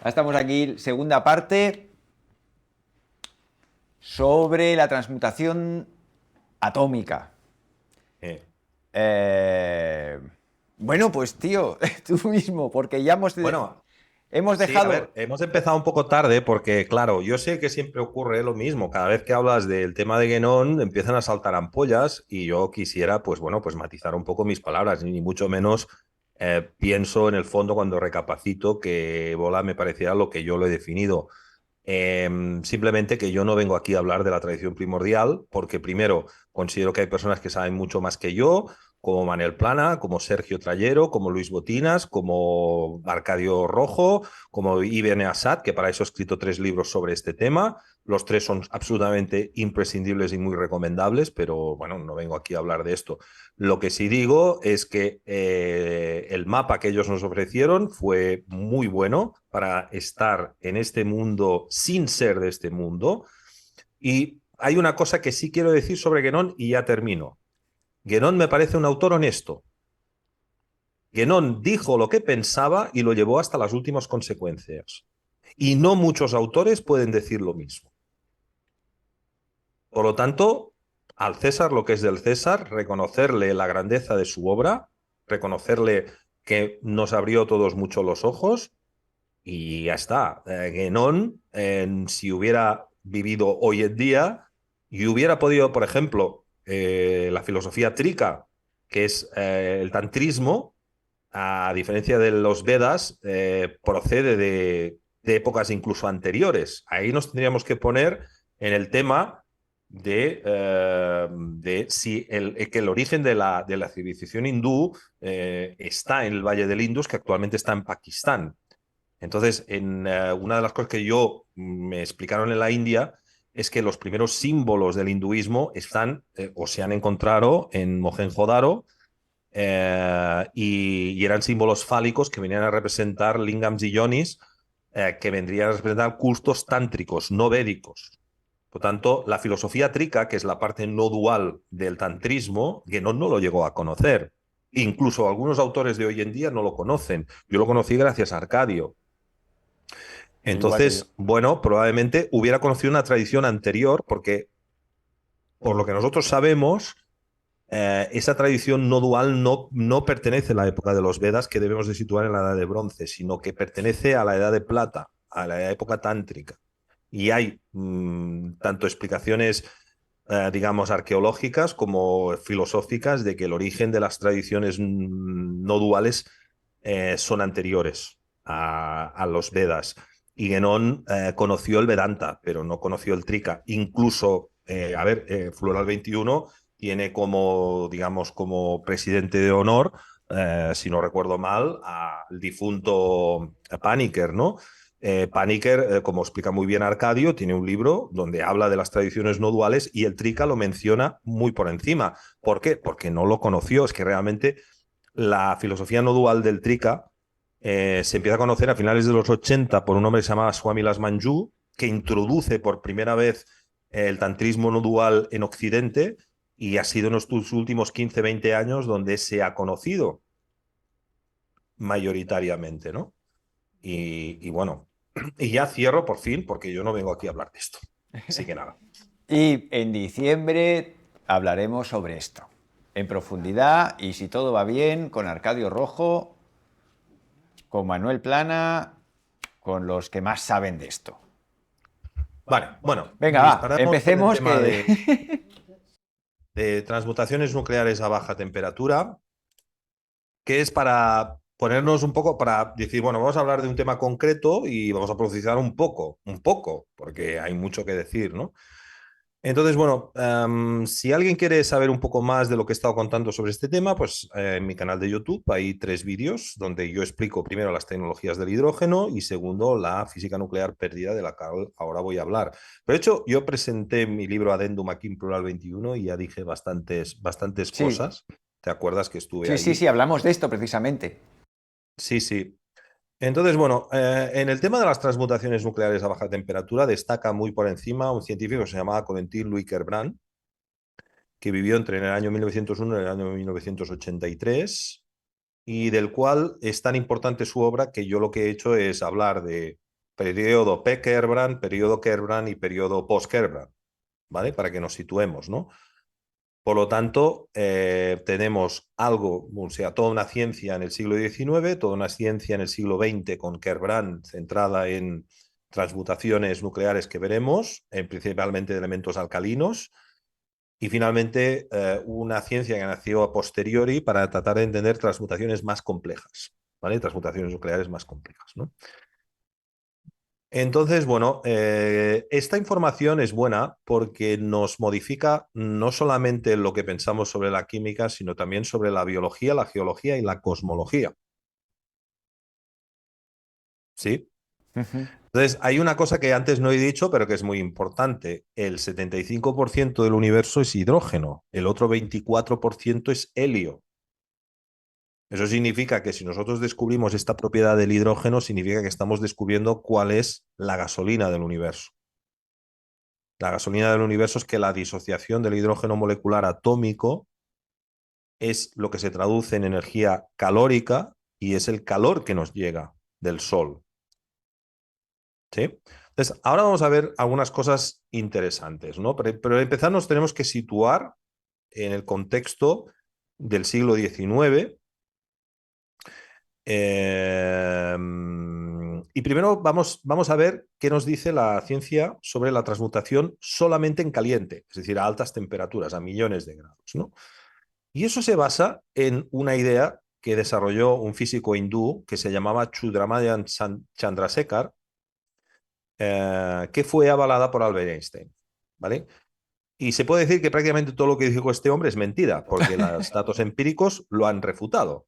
Estamos aquí, segunda parte sobre la transmutación atómica. Eh, Eh, bueno, pues tío, tú mismo, porque ya bueno, hemos sí, a dejado... ver, hemos empezado un poco tarde porque, claro, yo sé que siempre ocurre lo mismo. Cada vez que hablas del tema de Guénon empiezan a saltar ampollas y yo quisiera, pues bueno, pues matizar un poco mis palabras, ni mucho menos pienso en el fondo cuando recapacito que Bola me parecía lo que yo lo he definido. Simplemente que yo no vengo aquí a hablar de la tradición primordial, porque primero considero que hay personas que saben mucho más que yo, como Manel Plana, como Sergio Trayero, como Luis Botinas, como Arcadio Rojo, como Ibn Assad, que para eso ha escrito 3 libros sobre este tema. Los 3 son absolutamente imprescindibles y muy recomendables, pero bueno, no vengo aquí a hablar de esto. Lo que sí digo es que el mapa que ellos nos ofrecieron fue muy bueno para estar en este mundo sin ser de este mundo. Y hay una cosa que sí quiero decir sobre Guénon y ya termino. Guénon me parece un autor honesto. Guénon dijo lo que pensaba y lo llevó hasta las últimas consecuencias. Y no muchos autores pueden decir lo mismo. Por lo tanto, al César lo que es del César, reconocerle la grandeza de su obra, reconocerle que nos abrió todos mucho los ojos y ya está. Guénon, si hubiera vivido hoy en día y hubiera podido, por ejemplo, la filosofía trica, que es el tantrismo, a diferencia de los Vedas, procede de épocas incluso anteriores. Ahí nos tendríamos que poner en el tema de si que el origen de la civilización hindú está en el Valle del Indus, que actualmente está en Pakistán. Entonces, una de las cosas que yo me explicaron en la India es que los primeros símbolos del hinduismo están o se han encontrado en Mohenjo-Daro y eran símbolos fálicos que venían a representar lingams y yonis, que vendrían a representar cultos tántricos, no védicos. Por tanto, la filosofía trica, que es la parte no dual del tantrismo, que no lo llegó a conocer. Incluso algunos autores de hoy en día no lo conocen. Yo lo conocí gracias a Arcadio. Igual que yo. Entonces, bueno, probablemente hubiera conocido una tradición anterior, porque por lo que nosotros sabemos, esa tradición no dual no pertenece a la época de los Vedas, que debemos de situar en la edad de bronce, sino que pertenece a la edad de plata, a la época tántrica. Y hay tanto explicaciones, digamos, arqueológicas como filosóficas de que el origen de las tradiciones no duales son anteriores a los Vedas. Y Guénon conoció el Vedanta, pero no conoció el Trika. Incluso, Floral 21 tiene como, digamos, como presidente de honor, si no recuerdo mal, al difunto Paniker, ¿no? Paniker, como explica muy bien Arcadio, tiene un libro donde habla de las tradiciones no duales y el Trika lo menciona muy por encima. ¿Por qué? Porque no lo conoció. Es que realmente la filosofía no dual del Trika se empieza a conocer a finales de los 80 por un hombre que se llamaba Swami Manju, que introduce por primera vez el tantrismo no dual en Occidente y ha sido en los últimos 15-20 años donde se ha conocido mayoritariamente, ¿no? Y bueno, y ya cierro por fin, porque yo no vengo aquí a hablar de esto. Así que nada. Y en diciembre hablaremos sobre esto, en profundidad, y si todo va bien, con Arcadio Rojo, con Manuel Plana, con los que más saben de esto. Vale, bueno, Venga, va, disparamos con el empecemos tema que... de transmutaciones nucleares a baja temperatura, que es para ponernos un poco, para decir, bueno, vamos a hablar de un tema concreto y vamos a profundizar un poco, porque hay mucho que decir, ¿no? Entonces, bueno, si alguien quiere saber un poco más de lo que he estado contando sobre este tema, pues en mi canal de YouTube hay 3 vídeos donde yo explico primero las tecnologías del hidrógeno y segundo la física nuclear perdida de la cual ahora voy a hablar. Pero de hecho, yo presenté mi libro Addendum aquí en Plural 21 y ya dije bastantes Sí, cosas. ¿Te acuerdas que estuve sí, sí, ahí? sí, hablamos de esto precisamente. Sí, sí. Entonces, bueno, en el tema de las transmutaciones nucleares a baja temperatura destaca muy por encima un científico que se llamaba Corentin Louis-Kerbrand, que vivió entre el año 1901 y el año 1983, y del cual es tan importante su obra que yo lo que he hecho es hablar periodo pre-Kerbrand, periodo Kerbrand y periodo post-Kerbrand, ¿vale? Para que nos situemos, ¿no? Por lo tanto, tenemos algo, o sea, toda una ciencia en el siglo XIX, toda una ciencia en el siglo XX con Kerbrand centrada en transmutaciones nucleares que veremos, principalmente de elementos alcalinos, y finalmente una ciencia que nació a posteriori para tratar de entender transmutaciones más complejas, ¿vale? Transmutaciones nucleares más complejas, ¿no? Entonces, bueno, esta información es buena porque nos modifica no solamente lo que pensamos sobre la química, sino también sobre la biología, la geología y la cosmología. ¿Sí? Ujú. Entonces, hay una cosa que antes no he dicho, pero que es muy importante. El 75% del universo es hidrógeno, el otro 24% es helio. Eso significa que si nosotros descubrimos esta propiedad del hidrógeno, significa que estamos descubriendo cuál es la gasolina del universo. La gasolina del universo es que la disociación del hidrógeno molecular atómico es lo que se traduce en energía calórica y es el calor que nos llega del Sol. ¿Sí? Entonces, ahora vamos a ver algunas cosas interesantes, ¿no? Pero empezar nos tenemos que situar en el contexto del siglo XIX. Y primero vamos a ver qué nos dice la ciencia sobre la transmutación solamente en caliente, es decir, a altas temperaturas, a millones de grados, ¿no? Y eso se basa en una idea que desarrolló un físico hindú que se llamaba Chandrasekhar, que fue avalada por Albert Einstein, ¿vale? Y se puede decir que prácticamente todo lo que dijo este hombre es mentira, porque los datos empíricos lo han refutado.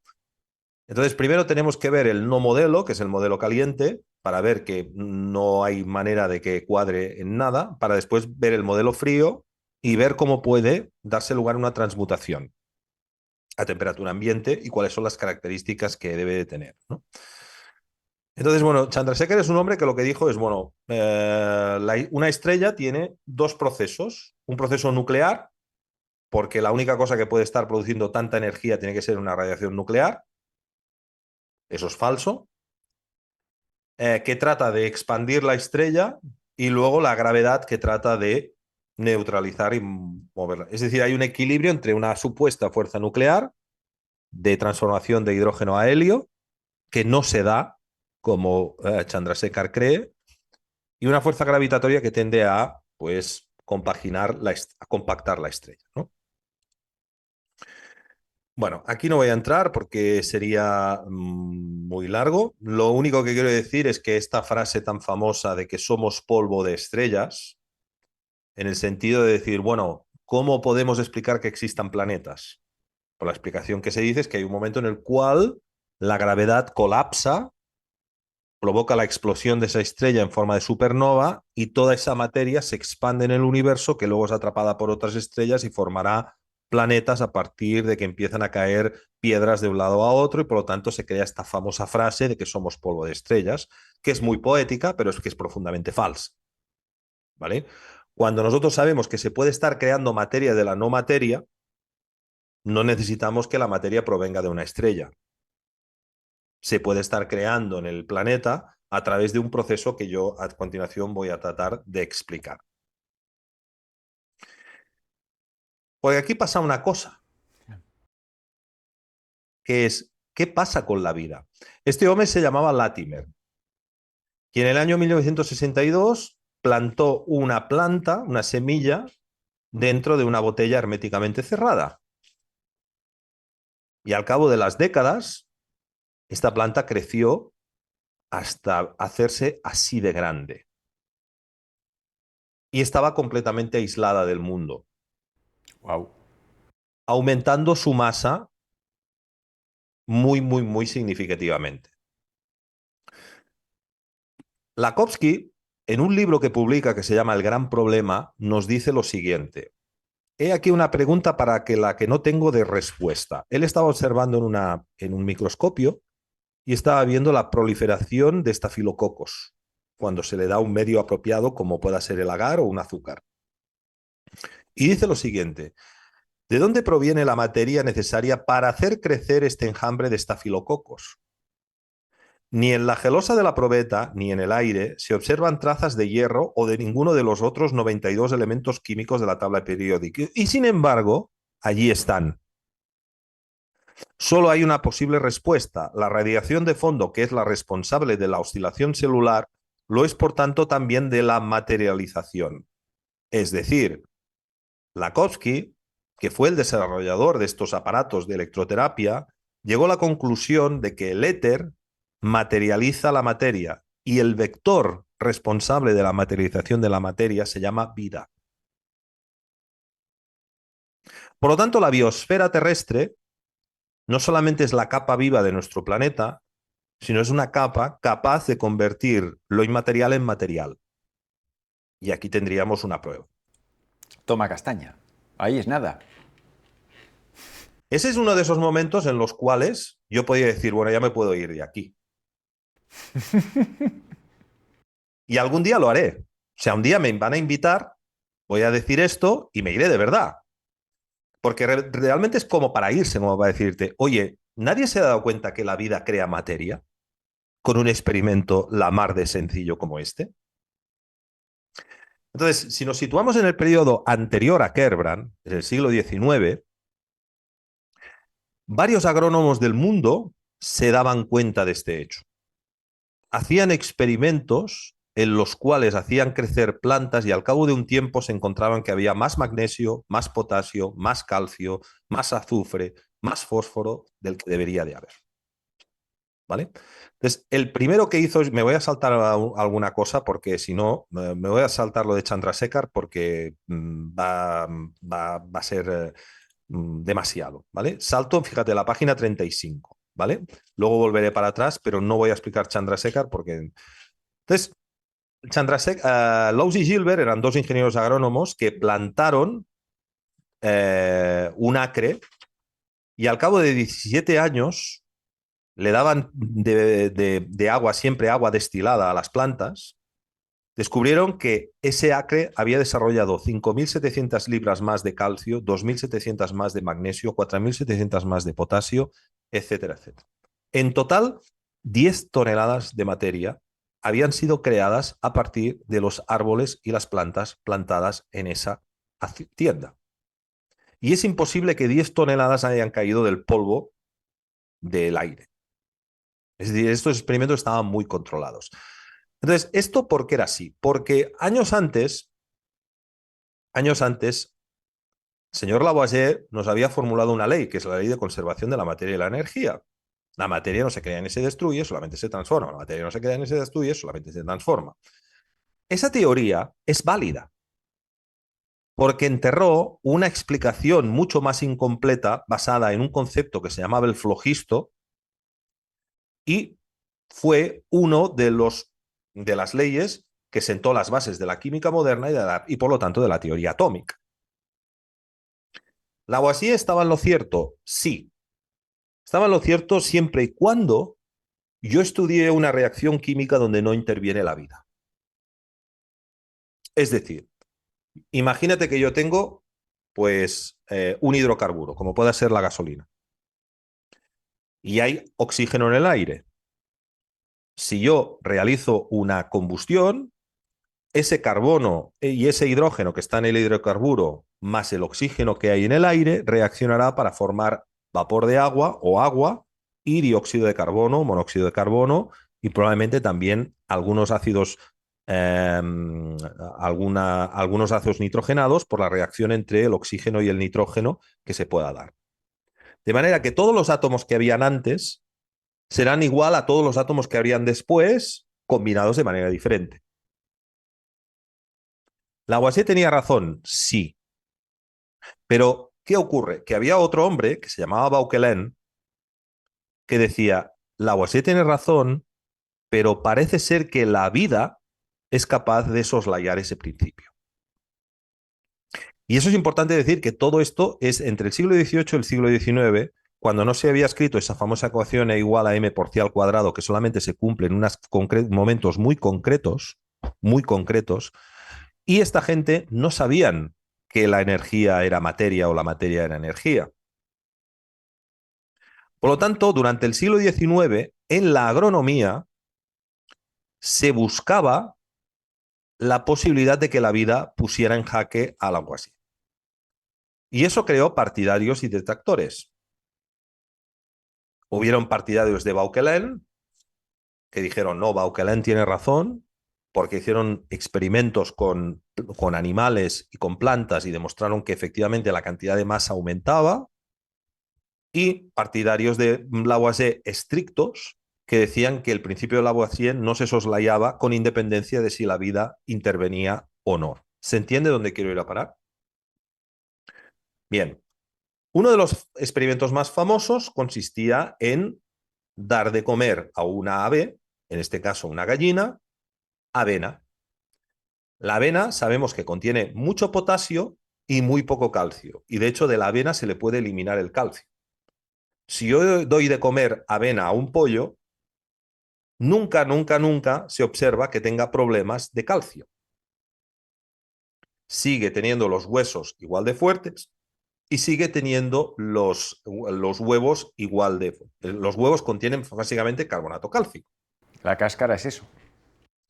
Entonces, primero tenemos que ver el no modelo, que es el modelo caliente, para ver que no hay manera de que cuadre en nada, para después ver el modelo frío y ver cómo puede darse lugar a una transmutación a temperatura ambiente y cuáles son las características que debe de tener, ¿no? Entonces, bueno, Chandrasekhar es un hombre que lo que dijo es, bueno, una estrella tiene dos procesos, un proceso nuclear, porque la única cosa que puede estar produciendo tanta energía tiene que ser una radiación nuclear, eso es falso, que trata de expandir la estrella y luego la gravedad que trata de neutralizar y moverla. Es decir, hay un equilibrio entre una supuesta fuerza nuclear de transformación de hidrógeno a helio, que no se da como Chandrasekhar cree, y una fuerza gravitatoria que tiende a, pues, a compactar la estrella, ¿no? Bueno, aquí no voy a entrar porque sería muy largo. Lo único que quiero decir es que esta frase tan famosa de que somos polvo de estrellas, en el sentido de decir, bueno, ¿cómo podemos explicar que existan planetas? Por la explicación que se dice es que hay un momento en el cual la gravedad colapsa, provoca la explosión de esa estrella en forma de supernova y toda esa materia se expande en el universo que luego es atrapada por otras estrellas y formará planetas a partir de que empiezan a caer piedras de un lado a otro y por lo tanto se crea esta famosa frase de que somos polvo de estrellas, que es muy poética, pero es que es profundamente falsa, ¿vale? Cuando nosotros sabemos que se puede estar creando materia de la no materia, no necesitamos que la materia provenga de una estrella. Se puede estar creando en el planeta a través de un proceso que yo a continuación voy a tratar de explicar. Porque aquí pasa una cosa, que es, ¿qué pasa con la vida? Este hombre se llamaba Latimer y en el año 1962 plantó una planta, una semilla, dentro de una botella herméticamente cerrada. Y al cabo de las décadas, esta planta creció hasta hacerse así de grande. Y estaba completamente aislada del mundo, Wow. aumentando su masa muy, muy, muy significativamente. Lakhovsky, en un libro que publica que se llama El Gran Problema, nos dice lo siguiente. He aquí una pregunta para la que no tengo de respuesta. Él estaba observando en un microscopio y estaba viendo la proliferación de estafilococos cuando se le da un medio apropiado como pueda ser el agar o un azúcar. Y dice lo siguiente. ¿De dónde proviene la materia necesaria para hacer crecer este enjambre de estafilococos? Ni en la gelosa de la probeta ni en el aire se observan trazas de hierro o de ninguno de los otros 92 elementos químicos de la tabla periódica. Y sin embargo, allí están. Solo hay una posible respuesta. La radiación de fondo, que es la responsable de la oscilación celular, lo es por tanto también de la materialización. Es decir, Lakhovsky, que fue el desarrollador de estos aparatos de electroterapia, llegó a la conclusión de que el éter materializa la materia y el vector responsable de la materialización de la materia se llama vida. Por lo tanto, la biosfera terrestre no solamente es la capa viva de nuestro planeta, sino es una capa capaz de convertir lo inmaterial en material. Y aquí tendríamos una prueba. Toma castaña. Ahí es nada. Ese es uno de esos momentos en los cuales yo podía decir, bueno, ya me puedo ir de aquí. Y algún día lo haré. O sea, un día me van a invitar, voy a decir esto y me iré de verdad. Porque realmente es como para irse, como para decirte, oye, ¿nadie se ha dado cuenta que la vida crea materia con un experimento la mar de sencillo como este? Entonces, si nos situamos en el periodo anterior a Kerbrand, en el siglo XIX, varios agrónomos del mundo se daban cuenta de este hecho. Hacían experimentos en los cuales hacían crecer plantas y al cabo de un tiempo se encontraban que había más magnesio, más potasio, más calcio, más azufre, más fósforo del que debería de haber. ¿Vale? Entonces, el primero que hizo, me voy a saltar alguna cosa porque si no, me voy a saltar lo de Chandrasekhar porque va a ser demasiado, ¿vale? Salto, fíjate, la página 35, ¿vale? Luego volveré para atrás, pero no voy a explicar Chandrasekhar porque... Entonces, Lowe's y Gilbert eran dos ingenieros agrónomos que plantaron un acre y al cabo de 17 años le daban de agua, siempre agua destilada a las plantas, descubrieron que ese acre había desarrollado 5.700 libras más de calcio, 2.700 más de magnesio, 4.700 más de potasio, etcétera, etcétera. En total, 10 toneladas de materia habían sido creadas a partir de los árboles y las plantas plantadas en esa tienda. Y es imposible que 10 toneladas hayan caído del polvo del aire. Es decir, estos experimentos estaban muy controlados. Entonces, ¿esto por qué era así? Porque años antes, el señor Lavoisier nos había formulado una ley, que es la ley de conservación de la materia y la energía. La materia no se crea ni se destruye, solamente se transforma. La materia no se crea ni se destruye, solamente se transforma. Esa teoría es válida, porque enterró una explicación mucho más incompleta basada en un concepto que se llamaba el flogisto y fue uno de las leyes que sentó las bases de la química moderna y por lo tanto de la teoría atómica. ¿Lavoisier estaba en lo cierto? Sí. Estaba en lo cierto siempre y cuando yo estudié una reacción química donde no interviene la vida. Es decir, imagínate que yo tengo pues un hidrocarburo, como puede ser la gasolina, y hay oxígeno en el aire. Si yo realizo una combustión, ese carbono y ese hidrógeno que está en el hidrocarburo más el oxígeno que hay en el aire reaccionará para formar vapor de agua o agua y dióxido de carbono, monóxido de carbono y probablemente también algunos ácidos algunos ácidos nitrogenados por la reacción entre el oxígeno y el nitrógeno que se pueda dar. De manera que todos los átomos que habían antes serán igual a todos los átomos que habrían después combinados de manera diferente. Lavoisier tenía razón, sí. Pero, ¿qué ocurre? Que había otro hombre que se llamaba Vauquelin que decía, Lavoisier tiene razón, pero parece ser que la vida es capaz de soslayar ese principio. Y eso es importante decir que todo esto es entre el siglo XVIII y el siglo XIX, cuando no se había escrito esa famosa ecuación E igual a m por c al cuadrado, que solamente se cumple en unos momentos muy concretos, y esta gente no sabían que la energía era materia o la materia era energía. Por lo tanto, durante el siglo XIX, en la agronomía se buscaba la posibilidad de que la vida pusiera en jaque al Lavoisier. Y eso creó partidarios y detractores. Hubieron partidarios de Vauquelin que dijeron, no, Vauquelin tiene razón, porque hicieron experimentos con animales y con plantas y demostraron que efectivamente la cantidad de masa aumentaba, y partidarios de Lavoisier estrictos que decían que el principio de Lavoisier no se soslayaba con independencia de si la vida intervenía o no. ¿Se entiende dónde quiero ir a parar? Bien, uno de los experimentos más famosos consistía en dar de comer a una ave, en este caso una gallina, avena. La avena sabemos que contiene mucho potasio y muy poco calcio, y de hecho de la avena se le puede eliminar el calcio. Si yo doy de comer avena a un pollo, nunca, nunca, nunca se observa que tenga problemas de calcio. Sigue teniendo los huesos igual de fuertes y sigue teniendo los huevos igual de... Los huevos contienen básicamente carbonato cálcico. La cáscara es eso.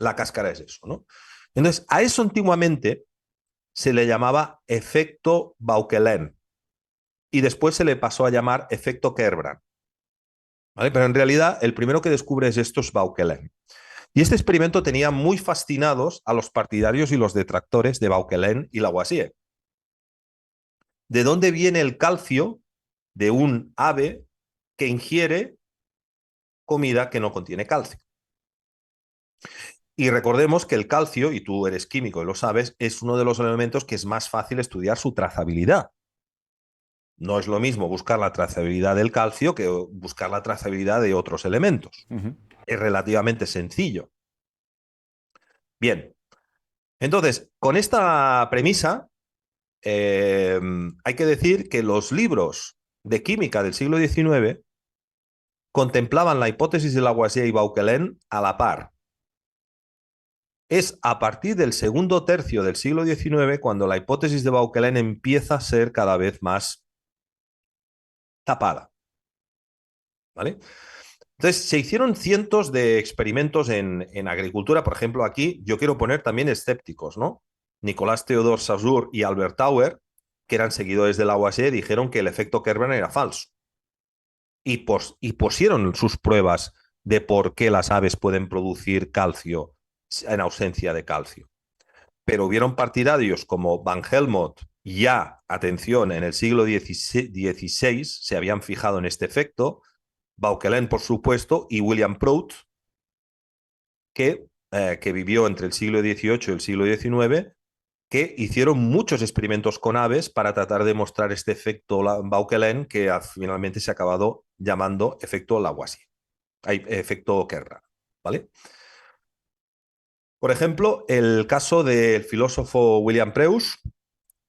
La cáscara es eso, ¿no? Entonces, a eso antiguamente se le llamaba efecto Vauquelin y después se le pasó a llamar efecto Kerbrand. ¿Vale? Pero en realidad el primero que descubre es esto es Vauquelin. Y este experimento tenía muy fascinados a los partidarios y los detractores de Vauquelin y Lavoisier. ¿De dónde viene el calcio de un ave que ingiere comida que no contiene calcio? Y recordemos que el calcio, y tú eres químico y lo sabes, es uno de los elementos que es más fácil estudiar su trazabilidad. No es lo mismo buscar la trazabilidad del calcio que buscar la trazabilidad de otros elementos. Es relativamente sencillo. Bien, entonces, con esta premisa, hay que decir que los libros de química del siglo XIX contemplaban la hipótesis de Lavoisier y Vauquelin a la par. Es a partir del segundo tercio del siglo XIX cuando la hipótesis de Vauquelin empieza a ser cada vez más tapada. ¿Vale? Entonces, se hicieron cientos de experimentos en agricultura. Por ejemplo, aquí yo quiero poner también escépticos, ¿no? Nicolas Theodor Saussure y Albert Tauer, que eran seguidores de Lavoisier, dijeron que el efecto Kerbrand era falso. Y pusieron sus pruebas de por qué las aves pueden producir calcio en ausencia de calcio. Pero hubieron partidarios como Van Helmont, ya, atención, en el siglo XVI se habían fijado en este efecto, Vauquelin, por supuesto, y William Prout, que vivió entre el siglo XVIII y el siglo XIX, que hicieron muchos experimentos con aves para tratar de mostrar este efecto Vauquelin, que finalmente se ha acabado llamando efecto Lavoisier, efecto Kerbrand, ¿vale? Por ejemplo, el caso del filósofo William Preus,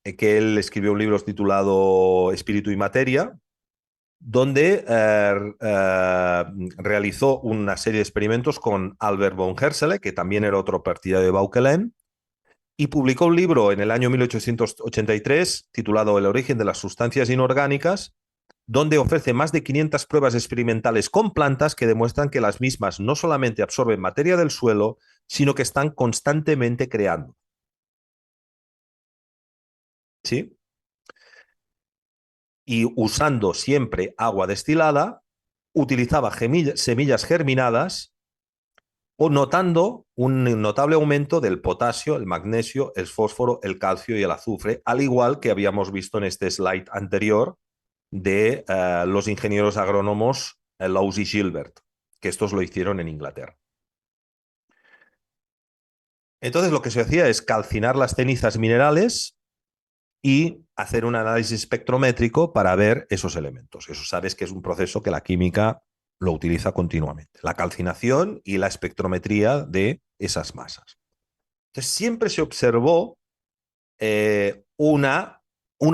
que él escribió un libro titulado Espíritu y Materia, donde realizó una serie de experimentos con Albert von Hersele, que también era otro partidario de Vauquelin, y publicó un libro en el año 1883 titulado El origen de las sustancias inorgánicas, donde ofrece más de 500 pruebas experimentales con plantas que demuestran que las mismas no solamente absorben materia del suelo, sino que están constantemente creando. ¿Sí? Y usando siempre agua destilada, utilizaba semillas germinadas o notando un notable aumento del potasio, el magnesio, el fósforo, el calcio y el azufre, al igual que habíamos visto en este slide anterior de los ingenieros agrónomos Lowes y Gilbert, que estos lo hicieron en Inglaterra. Entonces lo que se hacía es calcinar las cenizas minerales y hacer un análisis espectrométrico para ver esos elementos. Eso sabes que es un proceso que la química lo utiliza continuamente, la calcinación y la espectrometría de esas masas. Entonces siempre se observó un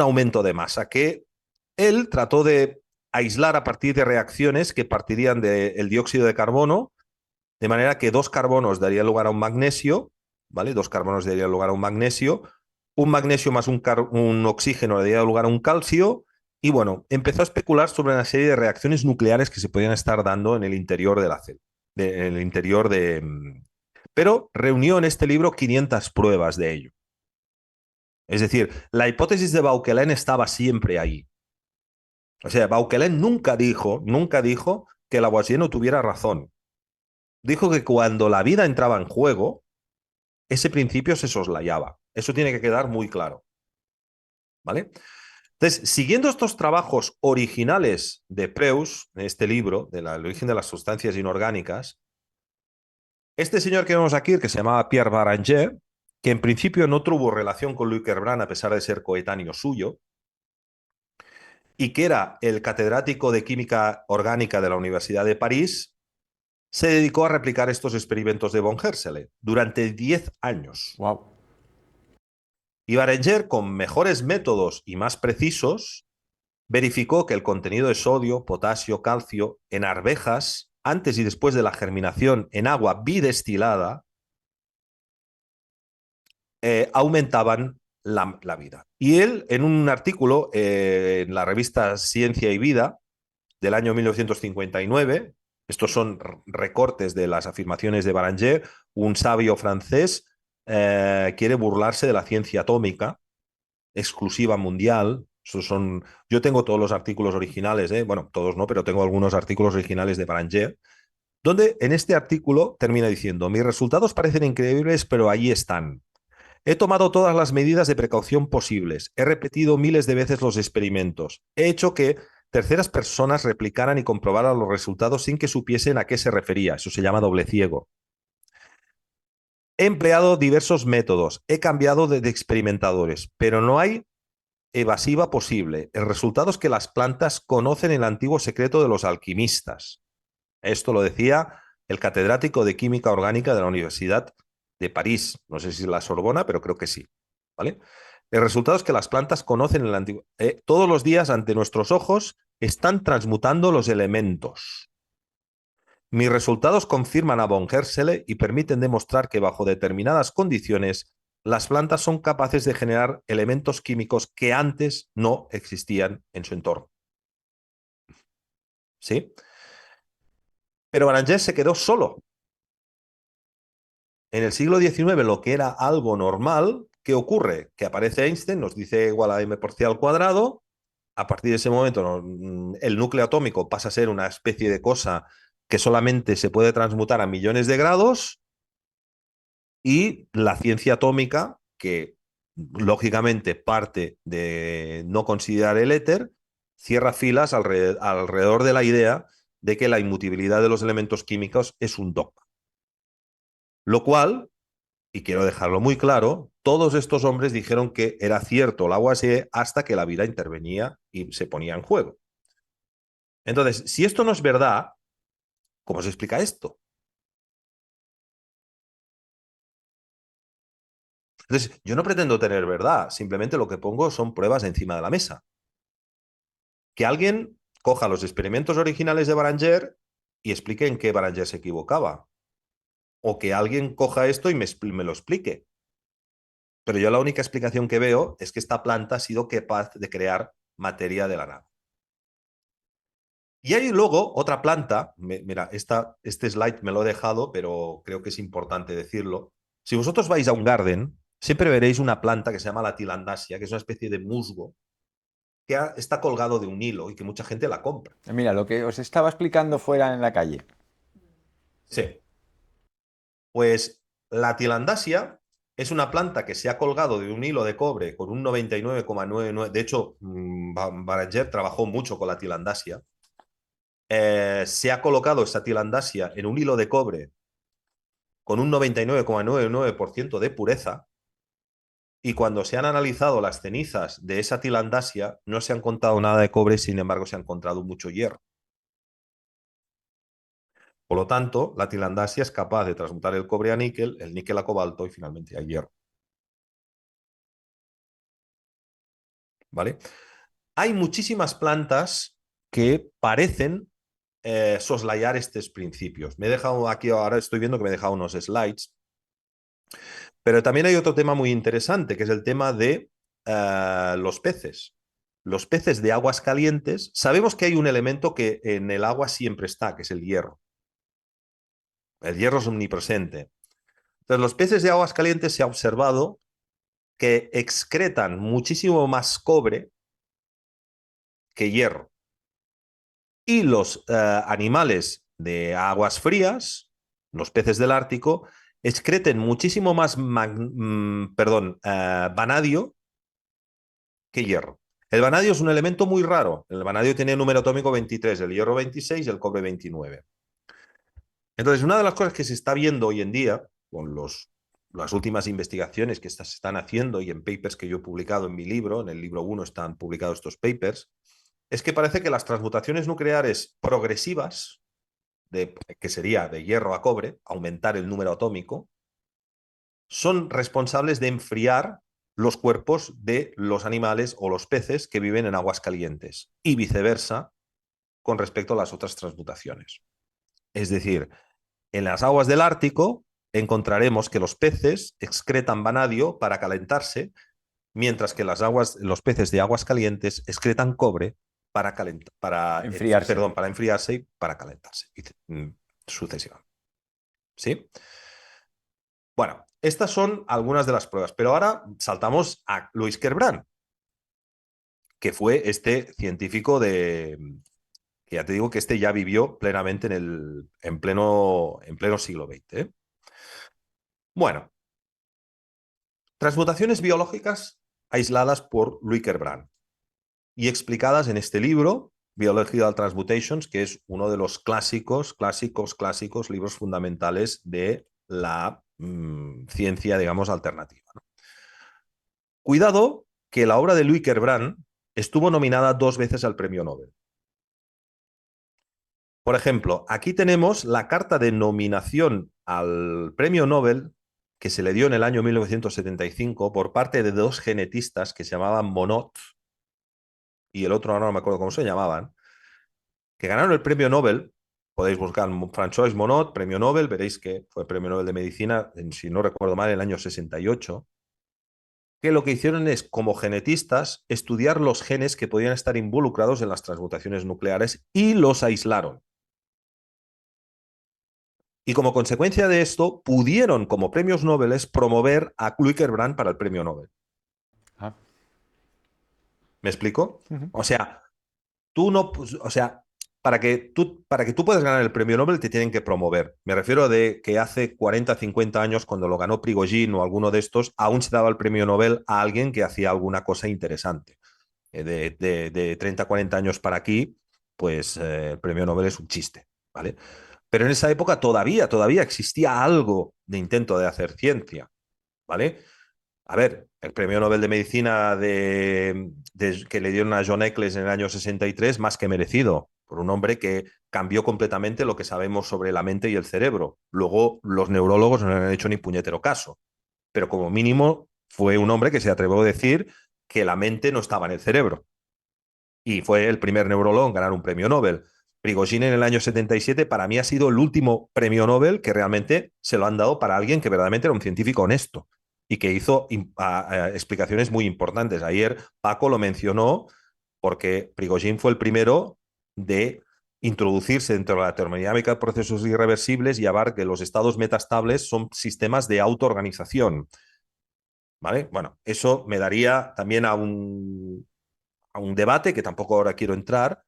aumento de masa que él trató de aislar a partir de reacciones que partirían del dióxido de carbono, de manera que dos carbonos darían lugar a un magnesio, ¿vale? Dos carbonos darían lugar a un magnesio más un oxígeno daría lugar a un calcio, Y bueno, empezó a especular sobre una serie de reacciones nucleares que se podían estar dando en el interior de la célula. En el interior de... Pero reunió en este libro 500 pruebas de ello. Es decir, la hipótesis de Vauquelin estaba siempre ahí. O sea, Vauquelin nunca dijo que Lavoisier no tuviera razón. Dijo que cuando la vida entraba en juego, ese principio se soslayaba. Eso tiene que quedar muy claro. ¿Vale? Entonces, siguiendo estos trabajos originales de Preus, en este libro, del origen de las sustancias inorgánicas, este señor que vemos aquí, que se llamaba Pierre Baranger, que en principio no tuvo relación con Louis Kerbrand a pesar de ser coetáneo suyo, y que era el catedrático de química orgánica de la Universidad de París, se dedicó a replicar estos experimentos de von Hersele durante 10 años. Wow. Y Baranger, con mejores métodos y más precisos, verificó que el contenido de sodio, potasio, calcio en arvejas, antes y después de la germinación en agua bidestilada, aumentaban la vida. Y él, en un artículo en la revista Ciencia y Vida del año 1959, estos son recortes de las afirmaciones de Baranger, un sabio francés quiere burlarse de la ciencia atómica exclusiva mundial. Yo tengo todos los artículos originales, bueno, todos no, pero tengo algunos artículos originales de Baranger, donde en este artículo termina diciendo: mis resultados parecen increíbles, pero ahí están. He tomado todas las medidas de precaución posibles. He repetido miles de veces los experimentos. He hecho que terceras personas replicaran y comprobaran los resultados sin que supiesen a qué se refería. Eso se llama doble ciego. He empleado diversos métodos. He cambiado de experimentadores, pero no hay evasiva posible. El resultado es que las plantas conocen el antiguo secreto de los alquimistas. Esto lo decía el catedrático de química orgánica de la Universidad de París. No sé si es la Sorbona, pero creo que sí. ¿Vale? El resultado es que las plantas conocen el antiguo... todos los días ante nuestros ojos están transmutando los elementos. Mis resultados confirman a von Hersele y permiten demostrar que bajo determinadas condiciones las plantas son capaces de generar elementos químicos que antes no existían en su entorno. ¿Sí? Pero Baranger se quedó solo. En el siglo XIX, lo que era algo normal, ¿qué ocurre? Que aparece Einstein, nos dice igual a m por c al cuadrado. A partir de ese momento, el núcleo atómico pasa a ser una especie de cosa que solamente se puede transmutar a millones de grados, y la ciencia atómica, que lógicamente parte de no considerar el éter, cierra filas alrededor de la idea de que la inmutabilidad de los elementos químicos es un dogma. Lo cual, y quiero dejarlo muy claro, todos estos hombres dijeron que era cierto Lavoisier hasta que la vida intervenía y se ponía en juego. Entonces, si esto no es verdad, ¿cómo se explica esto? Entonces, yo no pretendo tener verdad, simplemente lo que pongo son pruebas encima de la mesa. Que alguien coja los experimentos originales de Baranger y explique en qué Baranger se equivocaba. O que alguien coja esto y me lo explique. Pero yo la única explicación que veo es que esta planta ha sido capaz de crear materia de la nada. Y hay luego otra planta, mira, este slide me lo he dejado, pero creo que es importante decirlo. Si vosotros vais a un garden, siempre veréis una planta que se llama la tilandasia, que es una especie de musgo que está colgado de un hilo y que mucha gente la compra. Mira, lo que os estaba explicando fuera en la calle. Sí. Pues la tilandasia es una planta que se ha colgado de un hilo de cobre con un 99,99. De hecho, Baranger trabajó mucho con la tilandasia. Se ha colocado esa tilandasia en un hilo de cobre con un 99,99% de pureza, y cuando se han analizado las cenizas de esa tilandasia no se ha encontrado nada de cobre, sin embargo se ha encontrado mucho hierro. Por lo tanto, la tilandasia es capaz de transmutar el cobre a níquel, el níquel a cobalto y finalmente a hierro. ¿Vale? Hay muchísimas plantas que parecen soslayar estos principios. Me he dejado aquí, ahora estoy viendo que me he dejado unos slides, pero también hay otro tema muy interesante, que es el tema de los peces. los peces de aguas calientes, sabemos que hay un elemento que en el agua siempre está, que es el hierro. El hierro es omnipresente. Entonces, los peces de aguas calientes se ha observado que excretan muchísimo más cobre que hierro. Y los animales de aguas frías, los peces del Ártico, excreten muchísimo más vanadio que hierro. El vanadio es un elemento muy raro. El vanadio tiene el número atómico 23, el hierro 26 y el cobre 29. Entonces, una de las cosas que se está viendo hoy en día, con las últimas investigaciones que se están haciendo y en papers que yo he publicado en mi libro, en el libro 1 están publicados estos papers, es que parece que las transmutaciones nucleares progresivas, que sería de hierro a cobre, aumentar el número atómico, son responsables de enfriar los cuerpos de los animales o los peces que viven en aguas calientes y viceversa con respecto a las otras transmutaciones. Es decir, en las aguas del Ártico encontraremos que los peces excretan vanadio para calentarse, mientras que los peces de aguas calientes excretan cobre Enfriarse. para enfriarse y para calentarse, sucesivamente. ¿Sí? Bueno, estas son algunas de las pruebas, pero ahora saltamos a Louis Kerbrand, que fue este científico que ya te digo que este ya vivió plenamente en pleno siglo XX. ¿Eh? Bueno, transmutaciones biológicas aisladas por Louis Kerbrand y explicadas en este libro, Biological Transmutations, que es uno de los clásicos libros fundamentales de la ciencia, digamos, alternativa. ¿No? Cuidado que la obra de Louis Kerbrand estuvo nominada 2 veces al premio Nobel. Por ejemplo, aquí tenemos la carta de nominación al premio Nobel que se le dio en el año 1975 por parte de 2 genetistas que se llamaban Monod y el otro ahora no me acuerdo cómo se llamaban, que ganaron el premio Nobel. Podéis buscar François Monod, premio Nobel, veréis que fue premio Nobel de Medicina, si no recuerdo mal, en el año 68, que lo que hicieron es, como genetistas, estudiar los genes que podían estar involucrados en las transmutaciones nucleares y los aislaron. Y como consecuencia de esto, pudieron, como premios Nobel, promover a Louis Kerbrand para el premio Nobel. Ah. ¿Me explico? Ujú. O sea, tú no, o sea, para que tú puedas ganar el premio Nobel te tienen que promover. Me refiero de que hace 40, 50 años, cuando lo ganó Prigogine o alguno de estos, aún se daba el premio Nobel a alguien que hacía alguna cosa interesante. De 30, 40 años para aquí, pues el premio Nobel es un chiste, ¿vale? Pero en esa época todavía existía algo de intento de hacer ciencia, ¿vale? A ver, el premio Nobel de Medicina que le dieron a John Eccles en el año 63, más que merecido, por un hombre que cambió completamente lo que sabemos sobre la mente y el cerebro. Luego, los neurólogos no le han hecho ni puñetero caso, pero como mínimo fue un hombre que se atrevió a decir que la mente no estaba en el cerebro. Y fue el primer neurólogo en ganar un premio Nobel. Prigogine en el año 77 para mí ha sido el último premio Nobel que realmente se lo han dado para alguien que verdaderamente era un científico honesto y que hizo explicaciones muy importantes. Ayer Paco lo mencionó porque Prigogine fue el primero de introducirse dentro de la termodinámica de procesos irreversibles y hablar que los estados metaestables son sistemas de autoorganización. ¿Vale? Bueno, eso me daría también a un debate que tampoco ahora quiero entrar,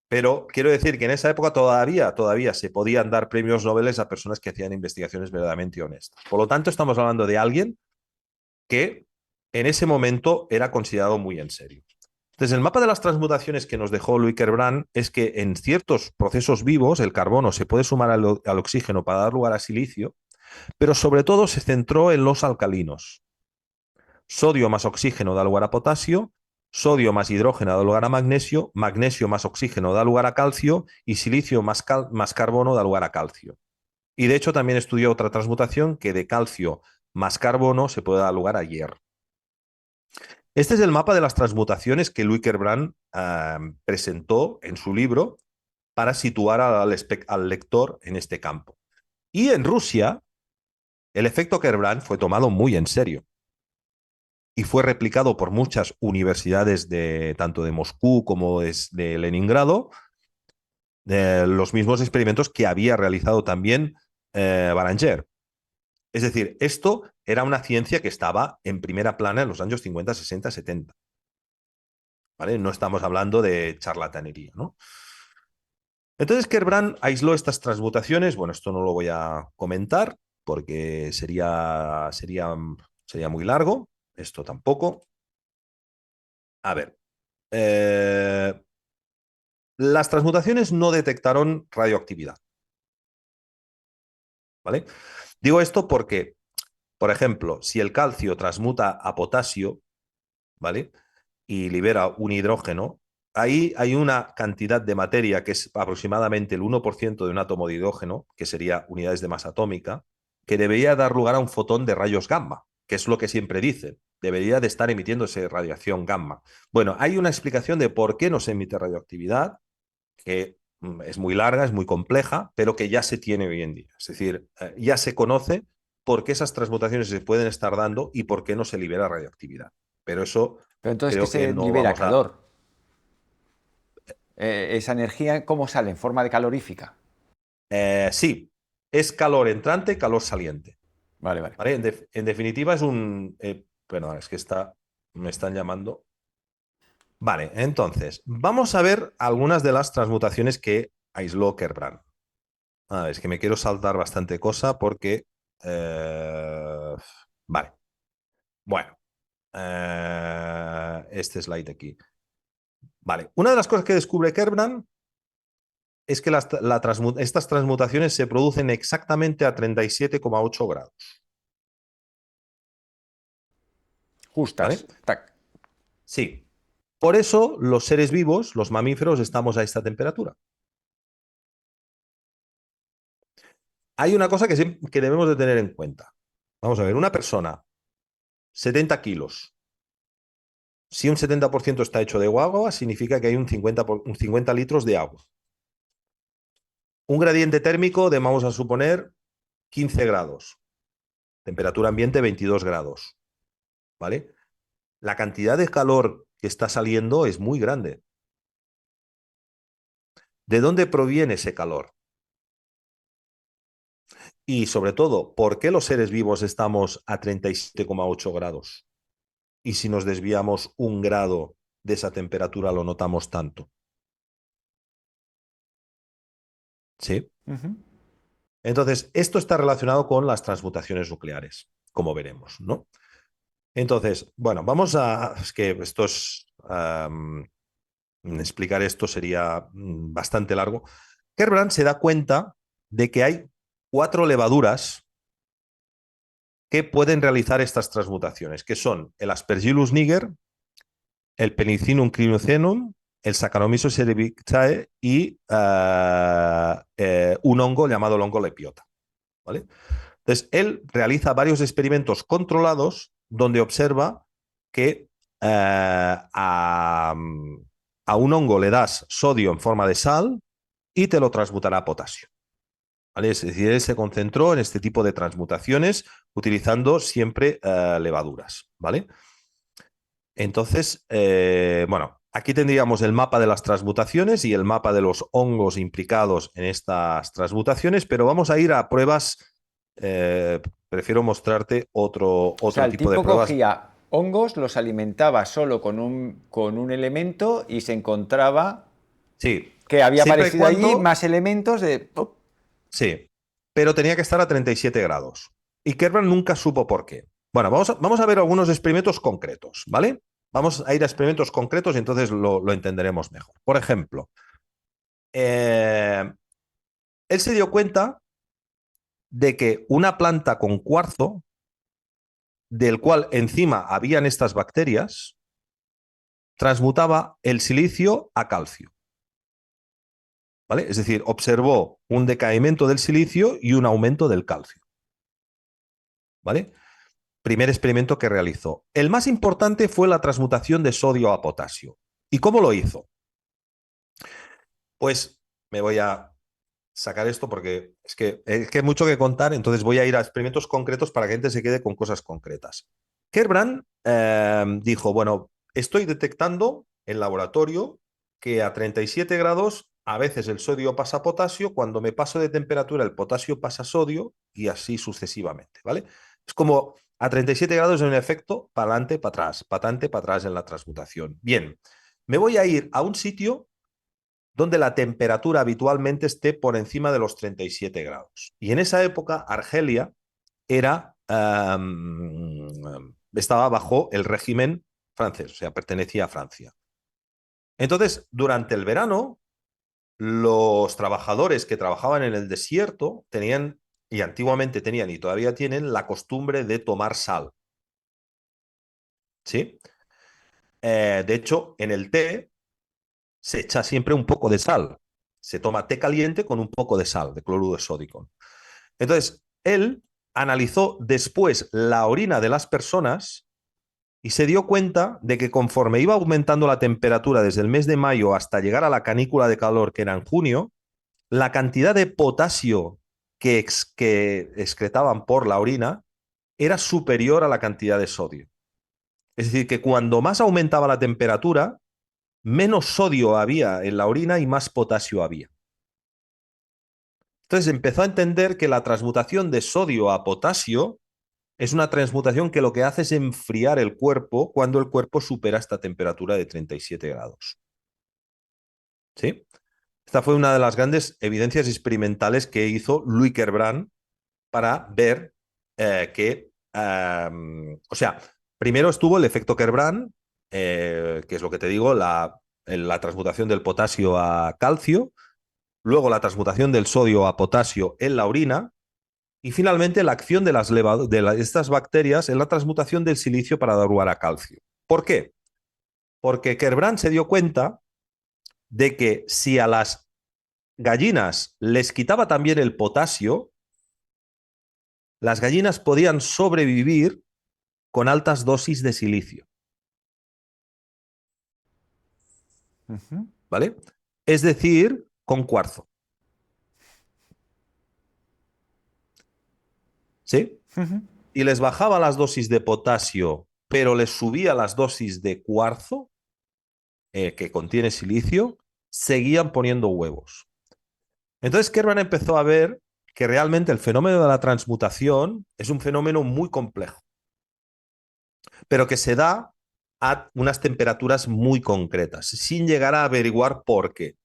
pero quiero decir que en esa época todavía se podían dar premios Nobel a personas que hacían investigaciones verdaderamente honestas. Por lo tanto, estamos hablando de alguien que en ese momento era considerado muy en serio. Entonces, el mapa de las transmutaciones que nos dejó Louis Kerbrand es que en ciertos procesos vivos el carbono se puede sumar al oxígeno para dar lugar a silicio, pero sobre todo se centró en los alcalinos. Sodio más oxígeno da lugar a potasio, sodio más hidrógeno da lugar a magnesio, magnesio más oxígeno da lugar a calcio y silicio más carbono da lugar a calcio. Y de hecho también estudió otra transmutación que de calcio más carbono se puede dar lugar a hierro. Este es el mapa de las transmutaciones que Louis Kerbrand presentó en su libro para situar al lector en este campo. Y en Rusia, el efecto Kerbrand fue tomado muy en serio. y fue replicado por muchas universidades tanto de Moscú como de Leningrado, los mismos experimentos que había realizado también Baranger. Es decir, esto era una ciencia que estaba en primera plana en los años 50, 60, 70. ¿Vale? No estamos hablando de charlatanería, ¿no? Entonces Kerbrand aisló estas transmutaciones. Bueno, esto no lo voy a comentar porque sería muy largo. Esto tampoco. A ver. Las transmutaciones no detectaron radioactividad. ¿Vale? Digo esto porque, por ejemplo, si el calcio transmuta a potasio, ¿vale? Y libera un hidrógeno, ahí hay una cantidad de materia que es aproximadamente el 1% de un átomo de hidrógeno, que sería unidades de masa atómica, que debería dar lugar a un fotón de rayos gamma, que es lo que siempre dicen. Debería de estar emitiéndose radiación gamma. Bueno, hay una explicación de por qué no se emite radioactividad, que es muy larga, es muy compleja, pero que ya se tiene hoy en día. Es decir, ya se conoce por qué esas transmutaciones se pueden estar dando y por qué no se libera radioactividad. Pero eso Pero entonces, ¿qué creo que se no libera? vamos a... Calor. Esa energía, ¿cómo sale? En forma de calorífica. Sí, es calor entrante, calor saliente. Vale, vale. ¿Vale? En definitiva es un... perdón, es que me están llamando. Vale, entonces, vamos a ver algunas de las transmutaciones que aisló Kerbrand. A ver, es que me quiero saltar bastante cosa porque... eh, vale, bueno. Este slide aquí. Vale, una de las cosas que descubre Kerbrand es que estas transmutaciones se producen exactamente a 37,8 grados. Justas. ¿Vale? Tac. Sí. Por eso los seres vivos, los mamíferos, estamos a esta temperatura. Hay una cosa que debemos de tener en cuenta. Vamos a ver, una persona, 70 kilos. Si un 70% está hecho de agua, significa que hay un 50 litros de agua. Un gradiente térmico de, vamos a suponer, 15 grados. Temperatura ambiente 22 grados. ¿Vale? La cantidad de calor que está saliendo es muy grande. ¿De dónde proviene ese calor? Y sobre todo, ¿por qué los seres vivos estamos a 37,8 grados? Y si nos desviamos 1 grado de esa temperatura lo notamos tanto. ¿Sí? Ujú. Entonces, esto está relacionado con las transmutaciones nucleares, como veremos, ¿no? Entonces, bueno, vamos a... Es que esto es... explicar esto sería bastante largo. Kerbrand se da cuenta de que hay 4 levaduras que pueden realizar estas transmutaciones, que son el Aspergillus niger, el Penicillium crinogenum, el Saccharomyces cerevisiae y un hongo llamado el hongo lepiota. ¿Vale? Entonces, él realiza varios experimentos controlados donde observa que a un hongo le das sodio en forma de sal y te lo transmutará a potasio. ¿Vale? Es decir, él se concentró en este tipo de transmutaciones utilizando siempre levaduras. ¿Vale? Entonces, bueno, aquí tendríamos el mapa de las transmutaciones y el mapa de los hongos implicados en estas transmutaciones, pero vamos a ir a pruebas. Prefiero mostrarte O sea, otro el tipo de tipo pruebas. cogía hongos, los alimentaba solo con un elemento y se encontraba Sí, que había siempre y aparecido allí cuando, más elementos de... ¡pop! sí, pero tenía que estar a 37 grados. Y Kerbrand nunca supo por qué. Bueno, vamos a ver algunos experimentos concretos, ¿vale? Vamos a ir a experimentos concretos y entonces lo entenderemos mejor. Por ejemplo, eh, él se dio cuenta de que una planta con cuarzo, del cual encima habían estas bacterias, transmutaba el silicio a calcio. ¿Vale? Es decir, observó un decaimiento del silicio y un aumento del calcio. ¿Vale? Primer experimento que realizó. El más importante fue la transmutación de sodio a potasio. ¿Y cómo lo hizo? Pues me voy a sacar esto porque es que hay mucho que contar, entonces voy a ir a experimentos concretos para que la gente se quede con cosas concretas. Kerbrand dijo, bueno, estoy detectando en laboratorio que a 37 grados a veces el sodio pasa a potasio, cuando me paso de temperatura el potasio pasa a sodio y así sucesivamente, ¿vale? Es como a 37 grados en un efecto para adelante, para atrás, para adelante, para atrás en la transmutación. Bien, me voy a ir a un sitio donde la temperatura habitualmente esté por encima de los 37 grados. Y en esa época, Argelia estaba bajo el régimen francés, o sea, pertenecía a Francia. Entonces, durante el verano, los trabajadores que trabajaban en el desierto tenían, y antiguamente tenían y todavía tienen, la costumbre de tomar sal. ¿Sí? De hecho, en el té se echa siempre un poco de sal. Se toma té caliente con un poco de sal, de cloruro de sódico. Entonces, él analizó después la orina de las personas y se dio cuenta de que conforme iba aumentando la temperatura desde el mes de mayo hasta llegar a la canícula de calor que era en junio, la cantidad de potasio que excretaban por la orina era superior a la cantidad de sodio. Es decir, que cuando más aumentaba la temperatura, menos sodio había en la orina y más potasio había. Entonces empezó a entender que la transmutación de sodio a potasio es una transmutación que lo que hace es enfriar el cuerpo cuando el cuerpo supera esta temperatura de 37 grados. ¿Sí? Esta fue una de las grandes evidencias experimentales que hizo Louis Kerbrand para ver o sea, primero estuvo el efecto Kerbrand, que es lo que te digo, la transmutación del potasio a calcio, luego la transmutación del sodio a potasio en la orina, y finalmente la acción de estas bacterias en la transmutación del silicio para dar lugar a calcio. ¿Por qué? Porque Kerbrand se dio cuenta de que si a las gallinas les quitaba también el potasio, las gallinas podían sobrevivir con altas dosis de silicio. Ujú, ¿Vale? Es decir, con cuarzo. ¿Sí? ujú. Y les bajaba las dosis de potasio, pero les subía las dosis de cuarzo, que contiene silicio, seguían poniendo huevos. Entonces Kerman empezó a ver que realmente el fenómeno de la transmutación es un fenómeno muy complejo, pero que se da a unas temperaturas muy concretas, sin llegar a averiguar por qué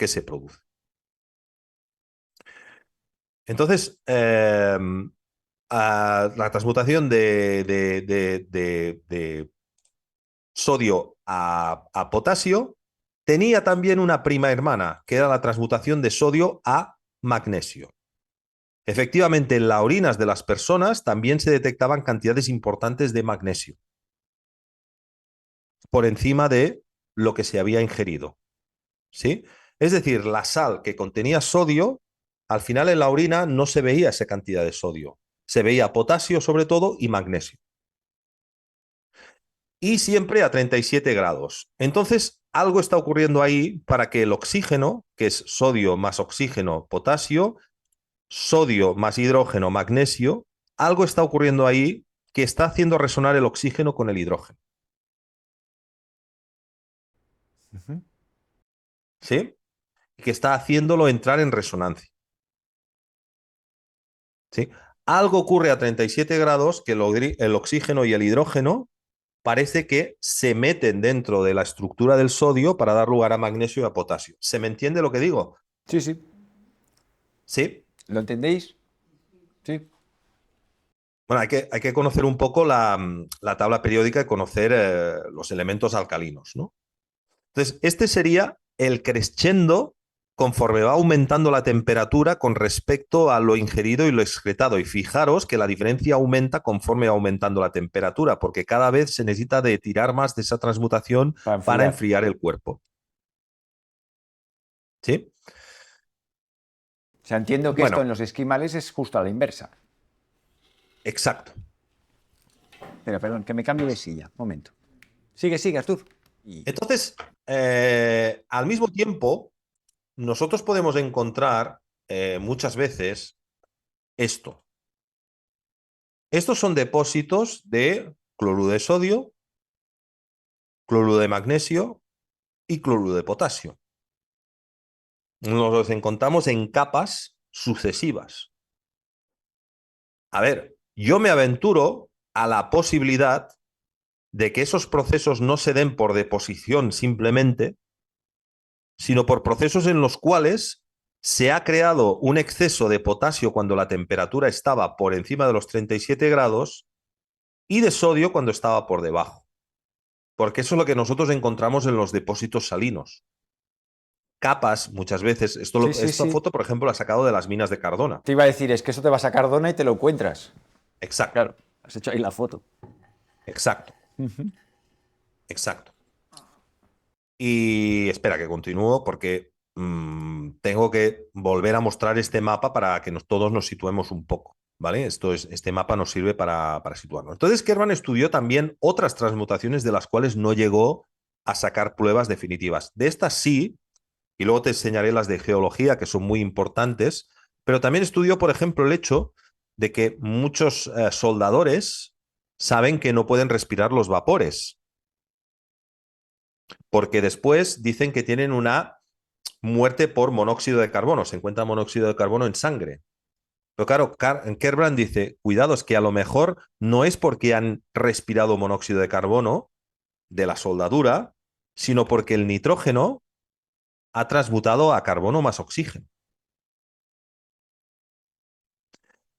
se produce. Entonces, la transmutación de sodio a potasio tenía también una prima hermana, que era la transmutación de sodio a magnesio. Efectivamente, en las orinas de las personas también se detectaban cantidades importantes de magnesio, por encima de lo que se había ingerido. ¿Sí? Es decir, la sal que contenía sodio, al final en la orina no se veía esa cantidad de sodio. Se veía potasio sobre todo y magnesio. Y siempre a 37 grados. Entonces, algo está ocurriendo ahí para que el oxígeno, que es sodio más oxígeno, potasio, sodio más hidrógeno, magnesio, algo está ocurriendo ahí que está haciendo resonar el oxígeno con el hidrógeno. Ujú. ¿Sí? Y que está haciéndolo entrar en resonancia. ¿Sí? Algo ocurre a 37 grados que el oxígeno y el hidrógeno parece que se meten dentro de la estructura del sodio para dar lugar a magnesio y a potasio. ¿Se me entiende lo que digo? Sí, sí. Sí. ¿Lo entendéis? Sí. Bueno, hay que conocer un poco la tabla periódica y conocer los elementos alcalinos, ¿no? Entonces, este sería el crescendo conforme va aumentando la temperatura con respecto a lo ingerido y lo excretado. Y fijaros que la diferencia aumenta conforme va aumentando la temperatura, porque cada vez se necesita de tirar más de esa transmutación Para para enfriar. enfriar el cuerpo. ¿Sí? O sea, entiendo que esto Bueno, en los esquimales es justo a la inversa. exacto. Pero, perdón, que me cambio de silla. Momento. Sigue, sigue, Artur. Y... Entonces, al mismo tiempo, nosotros podemos encontrar muchas veces esto. Estos son depósitos de cloruro de sodio, cloruro de magnesio y cloruro de potasio. Nos los encontramos en capas sucesivas. A ver, yo me aventuro a la posibilidad de que esos procesos no se den por deposición simplemente, sino por procesos en los cuales se ha creado un exceso de potasio cuando la temperatura estaba por encima de los 37 grados y de sodio cuando estaba por debajo. Porque eso es lo que nosotros encontramos en los depósitos salinos. Capas, muchas veces. Sí, sí, Esta sí. foto, por ejemplo, la ha sacado de las minas de Cardona. Te iba a decir, es que eso te vas a Cardona y te lo encuentras. Exacto, Claro, has hecho ahí la foto. exacto, exacto. Y espera que continúo porque tengo que volver a mostrar este mapa para que todos nos situemos un poco, ¿vale? Este mapa nos sirve para situarnos. Entonces, Kerman estudió también otras transmutaciones de las cuales no llegó a sacar pruebas definitivas. De estas sí, y luego te enseñaré las de geología, que son muy importantes, pero también estudió, por ejemplo, el hecho de que muchos soldadores saben que no pueden respirar los vapores, porque después dicen que tienen una muerte por monóxido de carbono, se encuentra monóxido de carbono en sangre. Pero claro, Kerbrand dice, cuidado, es que a lo mejor no es porque han respirado monóxido de carbono de la soldadura, sino porque el nitrógeno ha transmutado a carbono más oxígeno.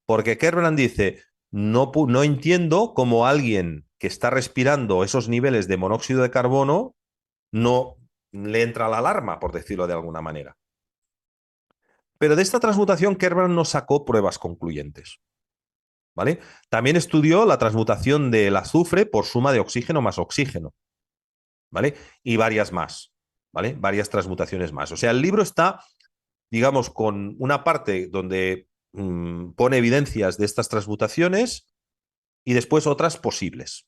Porque Kerbrand dice, no entiendo cómo alguien que está respirando esos niveles de monóxido de carbono no le entra la alarma, por decirlo de alguna manera. Pero de esta transmutación Kerbrand no sacó pruebas concluyentes. ¿Vale? También estudió la transmutación del azufre por suma de oxígeno más oxígeno. ¿Vale? Y varias más. ¿Vale? Varias transmutaciones más. O sea, el libro está, digamos, con una parte donde pone evidencias de estas transmutaciones y después otras posibles.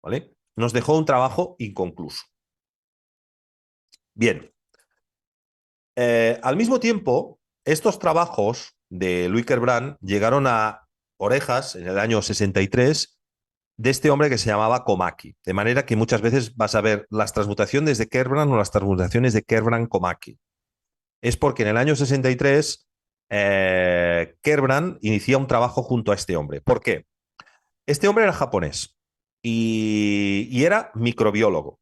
¿Vale? Nos dejó un trabajo inconcluso. Bien. Al mismo tiempo, estos trabajos de Louis Kerbrand llegaron a orejas en el año 63 de este hombre que se llamaba Komaki. De manera que muchas veces vas a ver las transmutaciones de Kerbrand o las transmutaciones de Kerbrand-Komaki. Es porque en el año 63 Kerbrand inicia un trabajo junto a este hombre. ¿Por qué? Este hombre era japonés y era microbiólogo.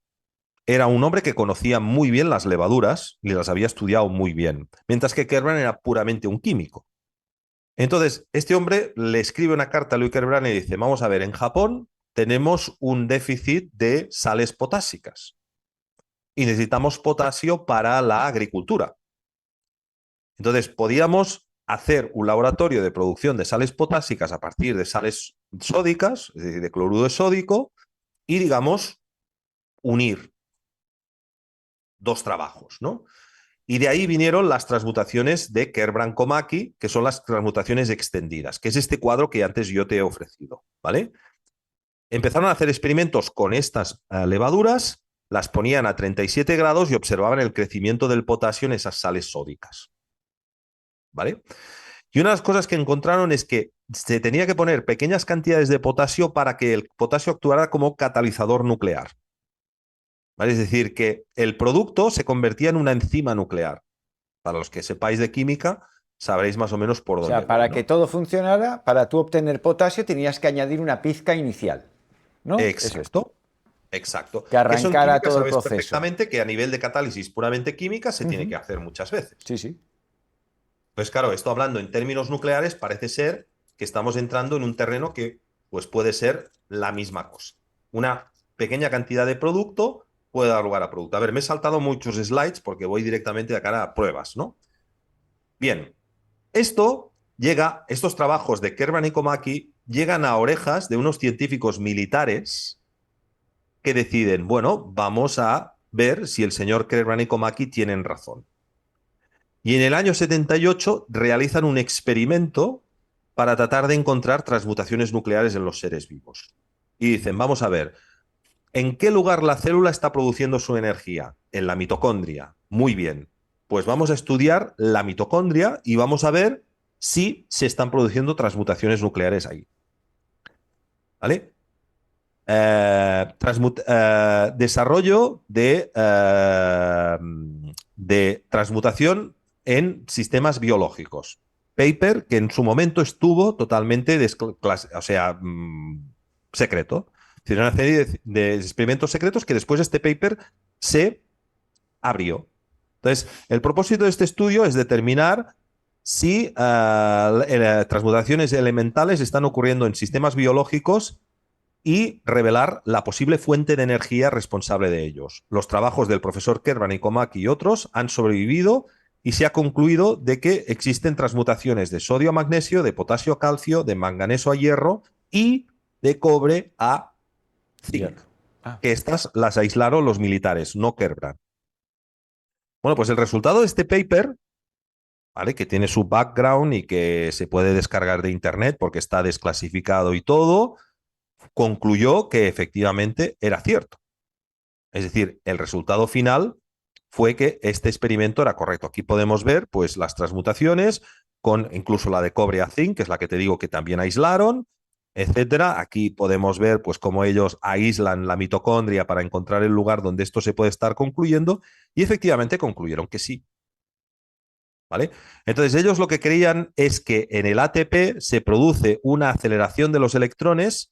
Era un hombre que conocía muy bien las levaduras y las había estudiado muy bien, mientras que Kerbrand era puramente un químico. Entonces, este hombre le escribe una carta a Louis Kerbrand y dice, vamos a ver, en Japón tenemos un déficit de sales potásicas y necesitamos potasio para la agricultura. Entonces, podíamos hacer un laboratorio de producción de sales potásicas a partir de sales sódicas, es decir, de cloruro de sódico, y, digamos, unir dos trabajos, ¿no? Y de ahí vinieron las transmutaciones de Kerbrand-Komaki, que son las transmutaciones extendidas, que es este cuadro que antes yo te he ofrecido, ¿vale? Empezaron a hacer experimentos con estas levaduras, las ponían a 37 grados y observaban el crecimiento del potasio en esas sales sódicas. ¿Vale? Y una de las cosas que encontraron es que se tenía que poner pequeñas cantidades de potasio para que el potasio actuara como catalizador nuclear. ¿Vale? Es decir, que el producto se convertía en una enzima nuclear. Para los que sepáis de química, sabréis más o menos por O dónde sea, voy, para que ¿no? todo funcionara, para tú obtener potasio tenías que añadir una pizca inicial, ¿no? Es esto, Exacto, exacto. que Que eso en arrancara química todo el sabes proceso. perfectamente que a nivel de catálisis puramente química se tiene que hacer muchas veces. Sí, sí. Pues claro, esto hablando en términos nucleares, parece ser que estamos entrando en un terreno que pues puede ser la misma cosa. Una pequeña cantidad de producto puede dar lugar a producto. A ver, me he saltado muchos slides porque voy directamente de cara a pruebas, ¿no? Bien, estos trabajos de Kerman y Komaki llegan a orejas de unos científicos militares que deciden, bueno, vamos a ver si el señor Kerman y Komaki tienen razón. Y en el año 78 realizan un experimento para tratar de encontrar transmutaciones nucleares en los seres vivos. Y dicen, vamos a ver, ¿en qué lugar la célula está produciendo su energía? En la mitocondria. Muy bien. Pues vamos a estudiar la mitocondria y vamos a ver si se están produciendo transmutaciones nucleares ahí. ¿vale? Desarrollo de transmutación en sistemas biológicos. Paper que en su momento estuvo totalmente secreto. Es decir, una serie de experimentos secretos que después este paper se abrió. Entonces, el propósito de este estudio es determinar si transmutaciones elementales están ocurriendo en sistemas biológicos y revelar la posible fuente de energía responsable de ellos. Los trabajos del profesor Kerban y Komaki y otros han sobrevivido y se ha concluido de que existen transmutaciones de sodio a magnesio, de potasio a calcio, de manganeso a hierro y de cobre a zinc. Ah. Que estas las aislaron los militares, no Kerban. Bueno, pues el resultado de este paper, ¿vale? Que tiene su background y que se puede descargar de internet porque está desclasificado y todo, concluyó que efectivamente era cierto. Es decir, el resultado final fue que este experimento era correcto. Aquí podemos ver pues las transmutaciones con incluso la de cobre a zinc, que es la que te digo que también aislaron, etcétera. Aquí podemos ver pues cómo ellos aíslan la mitocondria para encontrar el lugar donde esto se puede estar concluyendo y efectivamente concluyeron que sí. ¿Vale? Entonces ellos lo que creían es que en el ATP se produce una aceleración de los electrones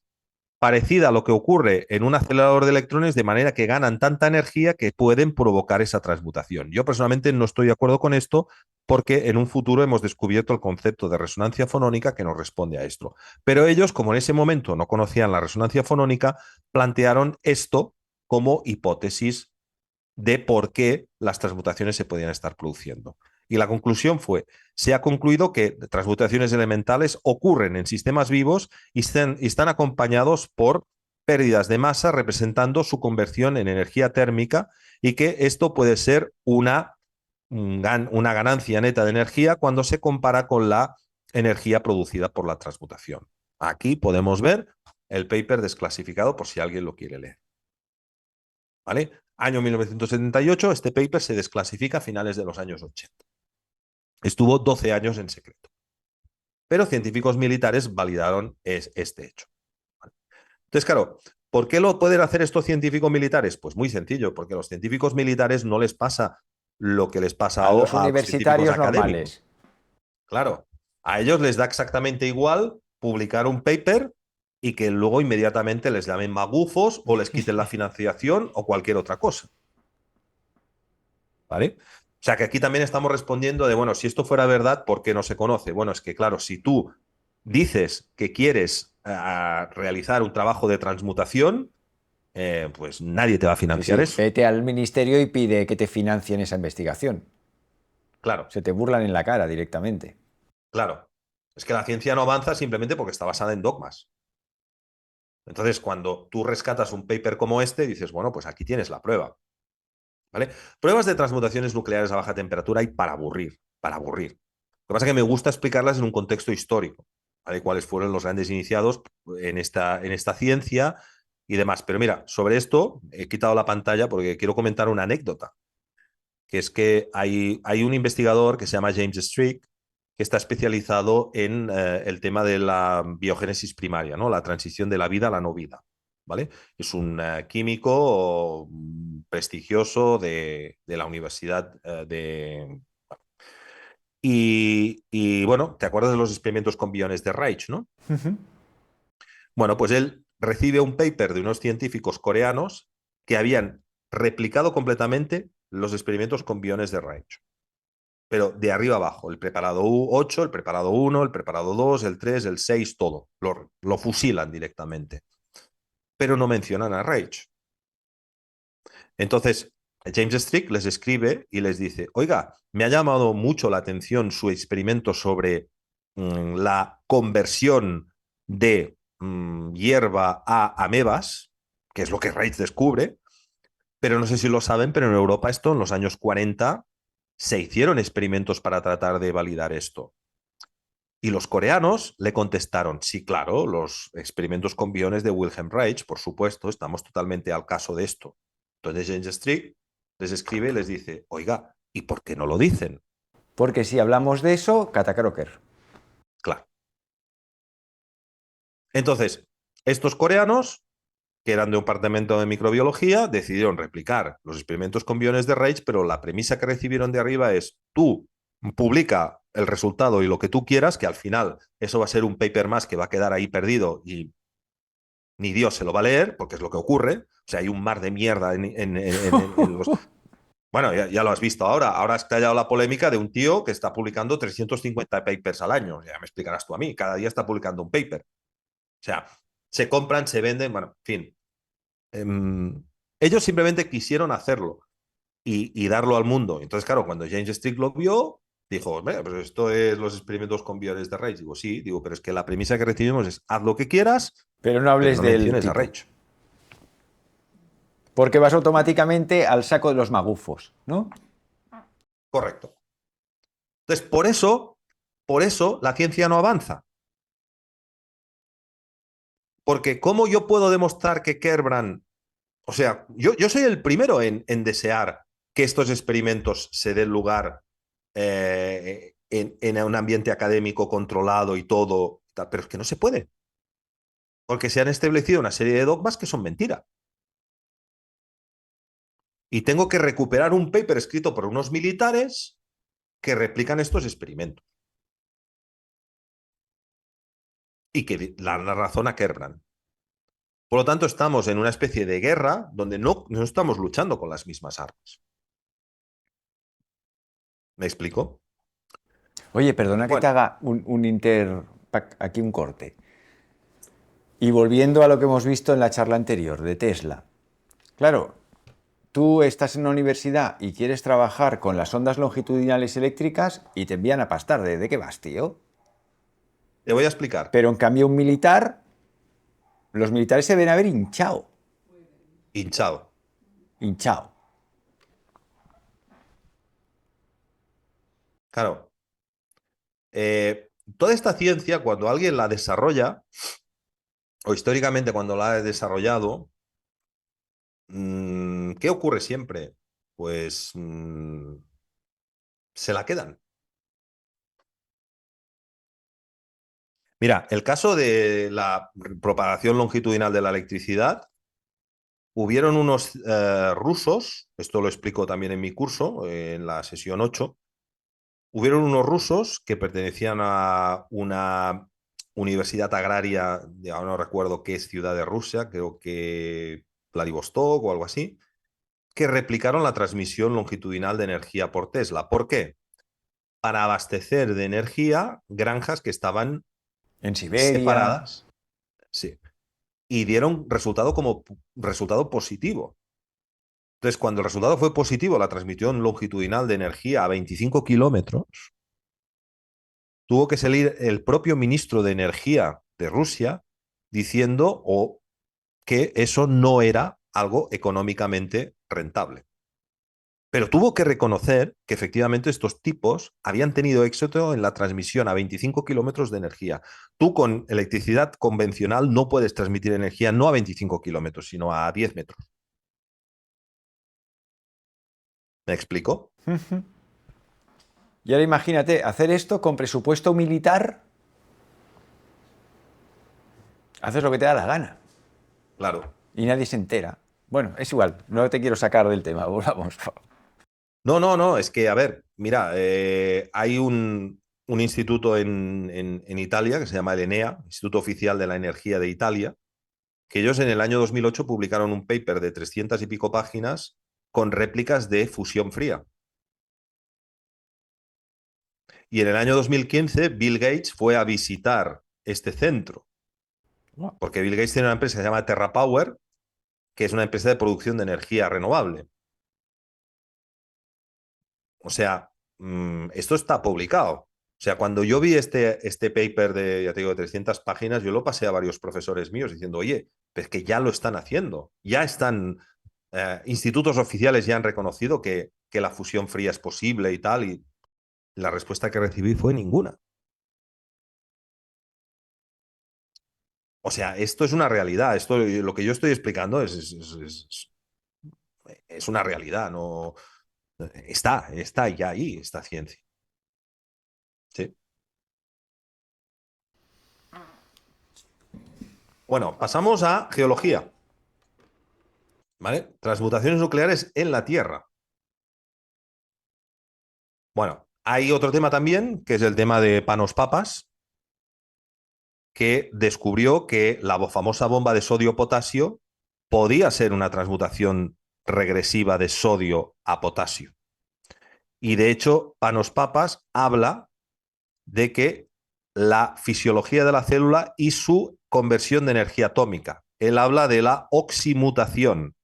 parecida a lo que ocurre en un acelerador de electrones, de manera que ganan tanta energía que pueden provocar esa transmutación. Yo personalmente no estoy de acuerdo con esto porque en un futuro hemos descubierto el concepto de resonancia fonónica que nos responde a esto. Pero ellos, como en ese momento no conocían la resonancia fonónica, plantearon esto como hipótesis de por qué las transmutaciones se podían estar produciendo. Y la conclusión fue, se ha concluido que transmutaciones elementales ocurren en sistemas vivos y están acompañados por pérdidas de masa representando su conversión en energía térmica y que esto puede ser una ganancia neta de energía cuando se compara con la energía producida por la transmutación. Aquí podemos ver el paper desclasificado por si alguien lo quiere leer. ¿Vale? Año 1978, este paper se desclasifica a finales de los años 80. Estuvo 12 años en secreto. Pero científicos militares validaron este hecho. ¿Vale? Entonces, claro, ¿por qué lo pueden hacer estos científicos militares? Pues muy sencillo, porque a los científicos militares no les pasa lo que les pasa A los a los científicos universitarios académicos. normales. Claro, a ellos les da exactamente igual publicar un paper y que luego inmediatamente les llamen magufos o les quiten la financiación o cualquier otra cosa. ¿Vale? O sea que aquí también estamos respondiendo de, bueno, si esto fuera verdad, ¿por qué no se conoce? Bueno, es que claro, si tú dices que quieres realizar un trabajo de transmutación, pues nadie te va a Sí, financiar sí. eso. Vete al ministerio y pide que te financien esa investigación. Claro, Se te burlan en la cara directamente. claro. Es que la ciencia no avanza simplemente porque está basada en dogmas. Entonces, cuando tú rescatas un paper como este, dices, bueno, pues aquí tienes la prueba. ¿Vale? Pruebas de transmutaciones nucleares a baja temperatura hay para aburrir, para aburrir. Lo que pasa es que me gusta explicarlas en un contexto histórico, ¿vale? Cuáles fueron los grandes iniciados en esta ciencia y demás. Pero mira, sobre esto he quitado la pantalla porque quiero comentar una anécdota, que es que hay un investigador que se llama James Strick, que está especializado en el tema de la biogénesis primaria, ¿no? La transición de la vida a la no vida. ¿Vale? Es un químico prestigioso de la Universidad de... bueno, ¿te acuerdas de los experimentos con biones de Reich, no? Bueno, pues él recibe un paper de unos científicos coreanos que habían replicado completamente los experimentos con biones de Reich. Pero de arriba abajo, el preparado 8, el preparado 1, el preparado 2, el 3, el 6, todo. Lo fusilan directamente. Pero no mencionan a Reich. Entonces, James Strick les escribe y les dice, oiga, me ha llamado mucho la atención su experimento sobre la conversión de hierba a amebas, que es lo que Reich descubre, pero no sé si lo saben, pero en Europa esto en los años 40 se hicieron experimentos para tratar de validar esto. Y los coreanos le contestaron, sí, claro, los experimentos con biones de Wilhelm Reich, por supuesto, estamos totalmente al caso de esto. Entonces James Strick les escribe y les dice, oiga, ¿y por qué no lo dicen? Porque si hablamos de eso, catacroker. Claro. Entonces, Estos coreanos, que eran de un departamento de microbiología, decidieron replicar los experimentos con biones de Reich, pero la premisa que recibieron de arriba es: tú publica el resultado y lo que tú quieras, que al final eso va a ser un paper más que va a quedar ahí perdido y ni Dios se lo va a leer, porque es lo que ocurre. O sea, hay un mar de mierda en los... Bueno, ya lo has visto ahora. Ahora has callado la polémica de un tío que está publicando 350 papers al año. Ya me explicarás tú a mí. Cada día está publicando un paper. O sea, se compran, se venden, bueno, en fin. Ellos simplemente quisieron hacerlo y darlo al mundo. Entonces, claro, cuando James Strick lo vio, dijo: "Mira, pues esto es los experimentos con biones de Reich". Digo, sí, digo, pero es que la premisa que recibimos es: haz lo que quieras, Pero no pero hables no del menciones a tipo. Reich. Porque vas automáticamente al saco de los magufos, ¿no? Correcto. Entonces, por eso la ciencia no avanza. Porque ¿cómo yo puedo demostrar que Kerbrand, o sea, yo soy el primero en desear que estos experimentos se den lugar en un ambiente académico controlado y todo, pero es que no se puede, porque se han establecido una serie de dogmas que son mentira. Y tengo que recuperar un paper escrito por unos militares que replican estos experimentos y que le dan la razón a Kerbrand. Por lo tanto, estamos en una especie de guerra donde no estamos luchando con las mismas armas. ¿Me explico? Oye, perdona que te Bueno, haga aquí un corte. Y volviendo a lo que hemos visto en la charla anterior de Tesla. Claro, tú estás en una universidad y quieres trabajar con las ondas longitudinales eléctricas y te envían a pastar. ¿De qué vas, tío? te voy a explicar. Pero en cambio un militar, los militares se ven a ver hinchado. Hinchado. Hinchado. Claro. Toda esta ciencia, cuando alguien la desarrolla, o históricamente cuando la ha desarrollado, ¿qué ocurre siempre? Pues se la quedan. Mira, el caso de la propagación longitudinal de la electricidad, hubieron unos rusos, esto lo explico también en mi curso, en la sesión 8. Hubieron unos rusos que pertenecían a una universidad agraria, ahora no recuerdo qué ciudad de Rusia, creo que Vladivostok o algo así, que replicaron la transmisión longitudinal de energía por Tesla. ¿Por qué? Para abastecer de energía granjas que estaban En Siberia. separadas, sí, y dieron resultado como resultado positivo. Entonces, cuando el resultado fue positivo, la transmisión longitudinal de energía a 25 kilómetros, tuvo que salir el propio ministro de Energía de Rusia diciendo que eso no era algo económicamente rentable. Pero tuvo que reconocer que efectivamente estos tipos habían tenido éxito en la transmisión a 25 kilómetros de energía. Tú con electricidad convencional no puedes transmitir energía no a 25 kilómetros, sino a 10 metros. ¿Me explico? Y ahora imagínate hacer esto con presupuesto militar. Haces lo que te da la gana Claro. y nadie se entera. Bueno, es igual, no te quiero sacar del tema, volvamos. No, no, no, es que, a ver, mira, hay un instituto en Italia que se llama el ENEA, Instituto Oficial de la Energía de Italia, que ellos en el año 2008 publicaron un paper de 300 y pico páginas con réplicas de fusión fría. Y en el año 2015 Bill Gates fue a visitar este centro, porque Bill Gates tiene una empresa que se llama TerraPower, que es una empresa de producción de energía renovable. O sea, esto está publicado. O sea, cuando yo vi este paper de, ya te digo, de 300 páginas, yo lo pasé a varios profesores míos diciendo: oye, pues que ya lo están haciendo. Ya están, institutos oficiales ya han reconocido que la fusión fría es posible y tal. Y la respuesta que recibí fue ninguna. O sea, esto es una realidad. Esto, lo que yo estoy explicando es una realidad. No, está ya ahí, esta ciencia. Sí. Bueno, pasamos a geología, ¿vale? Transmutaciones nucleares en la Tierra. Bueno, hay otro tema también, que es el tema de Panos Papas, que descubrió que la famosa bomba de sodio-potasio podía ser una transmutación regresiva de sodio a potasio. Y de hecho, Panos Papas habla de que la fisiología de la célula y su conversión de energía atómica. Él habla de la oximutación,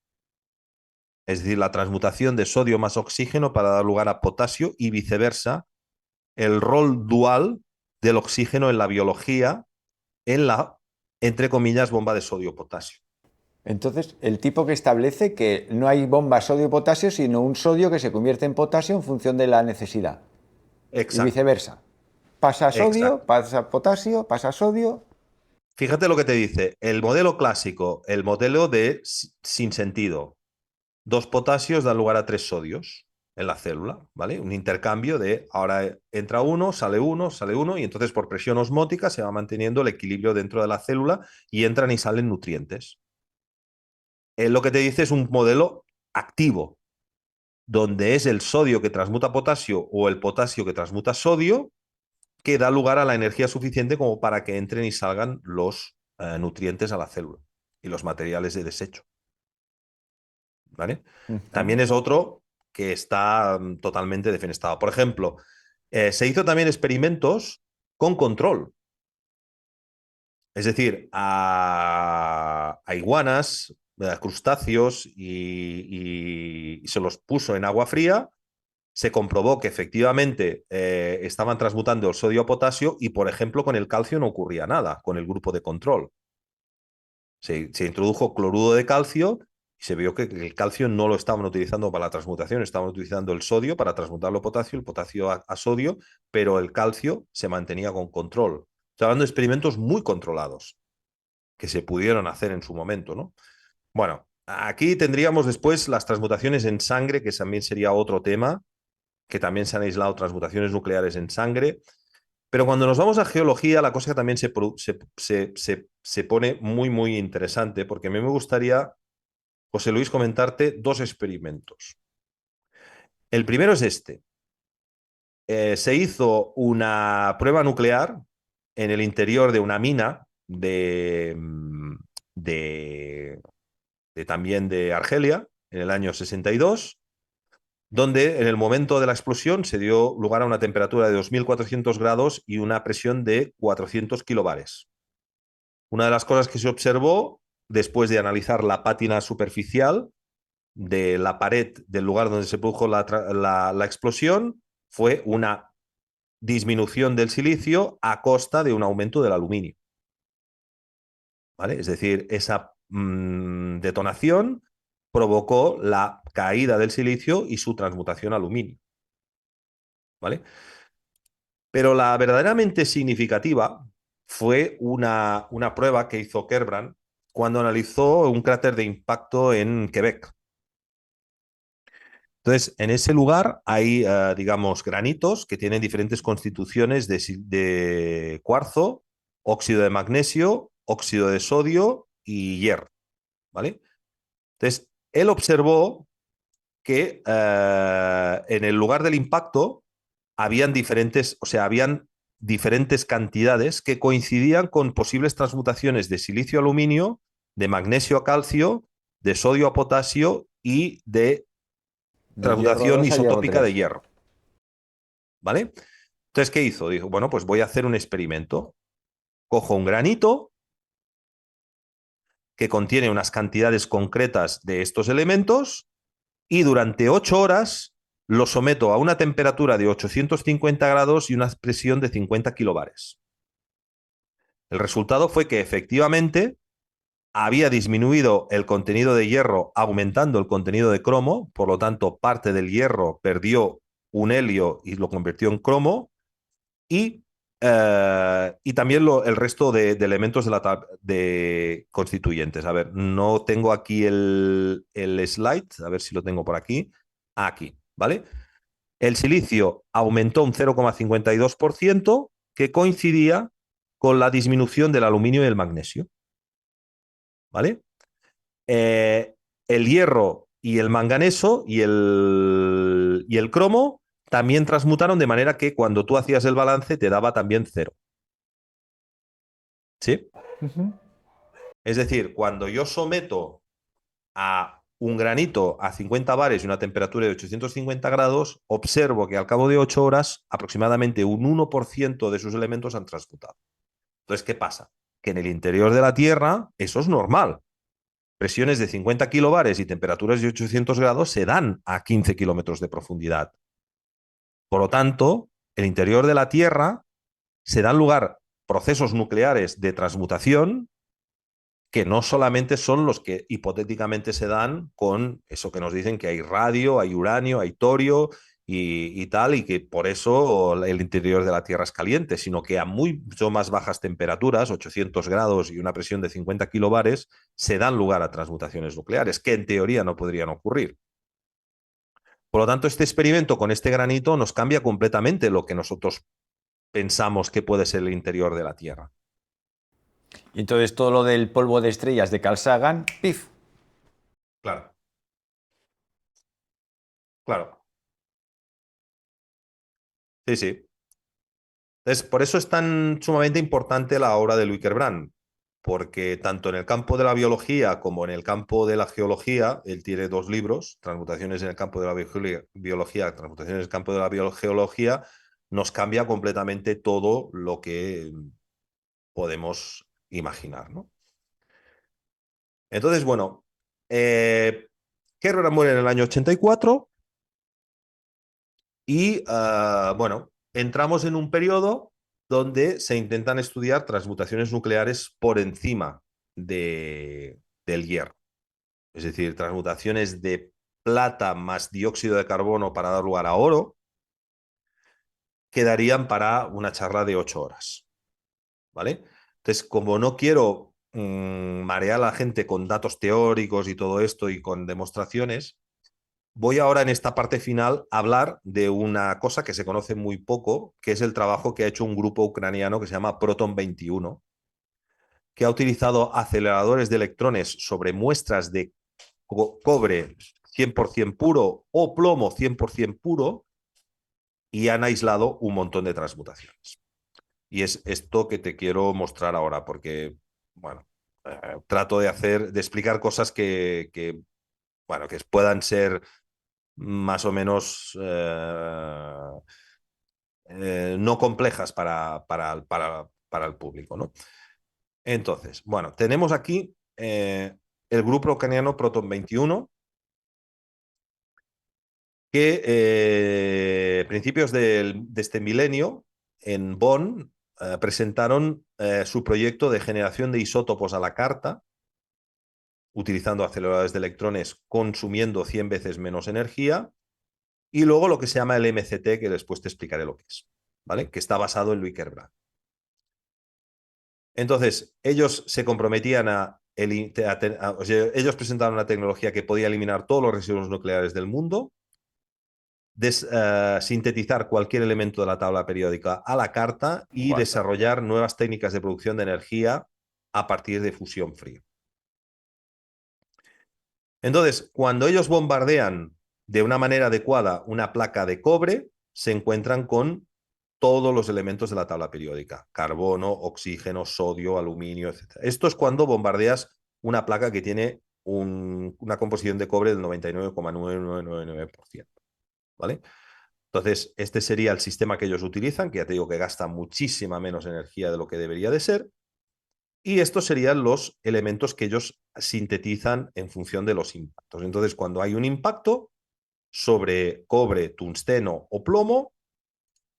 es decir, la transmutación de sodio más oxígeno para dar lugar a potasio y viceversa, el rol dual del oxígeno en la biología, en la, entre comillas, bomba de sodio-potasio. Entonces, el tipo que establece que no hay bomba sodio-potasio, sino un sodio que se convierte en potasio en función de la necesidad. Y Exacto, viceversa. Pasa sodio, exacto. pasa potasio, pasa sodio. Fíjate lo que te dice, el modelo clásico, el modelo de sin sentido. Dos potasios dan lugar a tres sodios en la célula, ¿vale? Un intercambio de ahora entra uno, sale uno, y entonces por presión osmótica se va manteniendo el equilibrio dentro de la célula y entran y salen nutrientes. Lo que te dice es un modelo activo, donde es el sodio que transmuta potasio o el potasio que transmuta sodio, que da lugar a la energía suficiente como para que entren y salgan los nutrientes a la célula y los materiales de desecho. ¿Vale? Ujú. También es otro que está totalmente defenestado. Por ejemplo, se hizo también experimentos con control. Es decir, a iguanas, a crustáceos y se los puso en agua fría. Se comprobó que efectivamente estaban transmutando el sodio a potasio y, por ejemplo, con el calcio no ocurría nada, con el grupo de control. Se introdujo cloruro de calcio y se vio que el calcio no lo estaban utilizando para la transmutación, estaban utilizando el sodio para transmutarlo a potasio, el potasio a sodio, pero el calcio se mantenía con control. Estoy hablando de experimentos muy controlados que se pudieron hacer en su momento, ¿no? Bueno, aquí tendríamos después las transmutaciones en sangre, que también sería otro tema, que también se han aislado transmutaciones nucleares en sangre. Pero cuando nos vamos a geología, la cosa también se pone muy, muy interesante, porque a mí me gustaría, José Luis, comentarte dos experimentos. El primero es este. Se hizo una prueba nuclear en el interior de una mina de, también de Argelia, en el año 62, donde en el momento de la explosión se dio lugar a una temperatura de 2.400 grados y una presión de 400 kilobares. Una de las cosas que se observó después de analizar la pátina superficial de la pared del lugar donde se produjo la explosión fue una disminución del silicio a costa de un aumento del aluminio. ¿Vale? Es decir, esa detonación provocó la caída del silicio y su transmutación a aluminio. ¿Vale? Pero la verdaderamente significativa fue una prueba que hizo Kerbrand cuando analizó un cráter de impacto en Quebec. Entonces, en ese lugar hay, digamos, granitos que tienen diferentes constituciones de cuarzo, óxido de magnesio, óxido de sodio y hierro, ¿vale? Entonces, él observó que en el lugar del impacto habían diferentes, o sea, habían diferentes cantidades que coincidían con posibles transmutaciones de silicio a aluminio, de magnesio a calcio, de sodio a potasio y de De hierro transmutación 2 a hierro isotópica de 3. hierro, ¿vale? Entonces, ¿qué hizo? Dijo, bueno, pues voy a hacer un experimento. Cojo un granito que contiene unas cantidades concretas de estos elementos y durante 8 horas lo someto a una temperatura de 850 grados y una presión de 50 kilobares. El resultado fue que efectivamente había disminuido el contenido de hierro aumentando el contenido de cromo, por lo tanto parte del hierro perdió un helio y lo convirtió en cromo, y también el resto de elementos de constituyentes. A ver, no tengo aquí el slide, a ver si lo tengo por aquí. Aquí, ¿vale? El silicio aumentó un 0,52%, que coincidía con la disminución del aluminio y el magnesio. ¿vale? El hierro y el manganeso y el cromo también transmutaron de manera que cuando tú hacías el balance te daba también cero. ¿Sí? Ujú. Es decir, cuando yo someto a un granito a 50 bares y una temperatura de 850 grados, observo que al cabo de 8 horas aproximadamente un 1% de sus elementos han transmutado. Entonces, ¿qué pasa? Que en el interior de la Tierra eso es normal. Presiones de 50 kilobares y temperaturas de 800 grados se dan a 15 kilómetros de profundidad. Por lo tanto, el interior de la Tierra se dan lugar procesos nucleares de transmutación que no solamente son los que hipotéticamente se dan con eso que nos dicen que hay radio, hay uranio, hay torio y tal, y que por eso el interior de la Tierra es caliente, sino que a mucho más bajas temperaturas, 800 grados y una presión de 50 kilobares, se dan lugar a transmutaciones nucleares, que en teoría no podrían ocurrir. Por lo tanto, este experimento con este granito nos cambia completamente lo que nosotros pensamos que puede ser el interior de la Tierra. Y entonces todo lo del polvo de estrellas de Carl Sagan, ¡pif! Claro, claro. Sí, sí. Entonces, por eso es tan sumamente importante la obra de Brand, porque tanto en el campo de la biología como en el campo de la geología, él tiene dos libros, Transmutaciones en el campo de la biología, Transmutaciones en el campo de la geología, nos cambia completamente todo lo que podemos imaginar, ¿no? Entonces, bueno, Kerr muere en el año 84 y, bueno, entramos en un periodo donde se intentan estudiar transmutaciones nucleares por encima del hierro. Es decir, transmutaciones de plata más dióxido de carbono para dar lugar a oro, quedarían para una charla de 8 horas. ¿Vale? Entonces, como no quiero marear a la gente con datos teóricos y todo esto y con demostraciones, voy ahora en esta parte final a hablar de una cosa que se conoce muy poco, que es el trabajo que ha hecho un grupo ucraniano que se llama Proton 21, que ha utilizado aceleradores de electrones sobre muestras de cobre 100% puro o plomo 100% puro y han aislado un montón de transmutaciones. Y es esto que te quiero mostrar ahora, porque, bueno, trato de explicar cosas bueno, que puedan ser más o menos no complejas para el público, ¿no? Entonces, bueno, tenemos aquí el grupo ucraniano Proton 21, que principios de este milenio, en Bonn, presentaron su proyecto de generación de isótopos a la carta, utilizando aceleradores de electrones consumiendo 100 veces menos energía, y luego lo que se llama el MCT, que después te explicaré lo que es, ¿vale? Que está basado en Brand. Entonces, ellos se comprometían o sea, ellos presentaron una tecnología que podía eliminar todos los residuos nucleares del mundo, sintetizar cualquier elemento de la tabla periódica a la carta y What the- desarrollar nuevas técnicas de producción de energía a partir de fusión fría. Entonces, cuando ellos bombardean de una manera adecuada una placa de cobre, se encuentran con todos los elementos de la tabla periódica: carbono, oxígeno, sodio, aluminio, etc. Esto es cuando bombardeas una placa que tiene una composición de cobre del 99,9999%. ¿Vale? Entonces, este sería el sistema que ellos utilizan, que ya te digo que gasta muchísima menos energía de lo que debería de ser. Y estos serían los elementos que ellos sintetizan en función de los impactos. Entonces, cuando hay un impacto sobre cobre, tungsteno o plomo,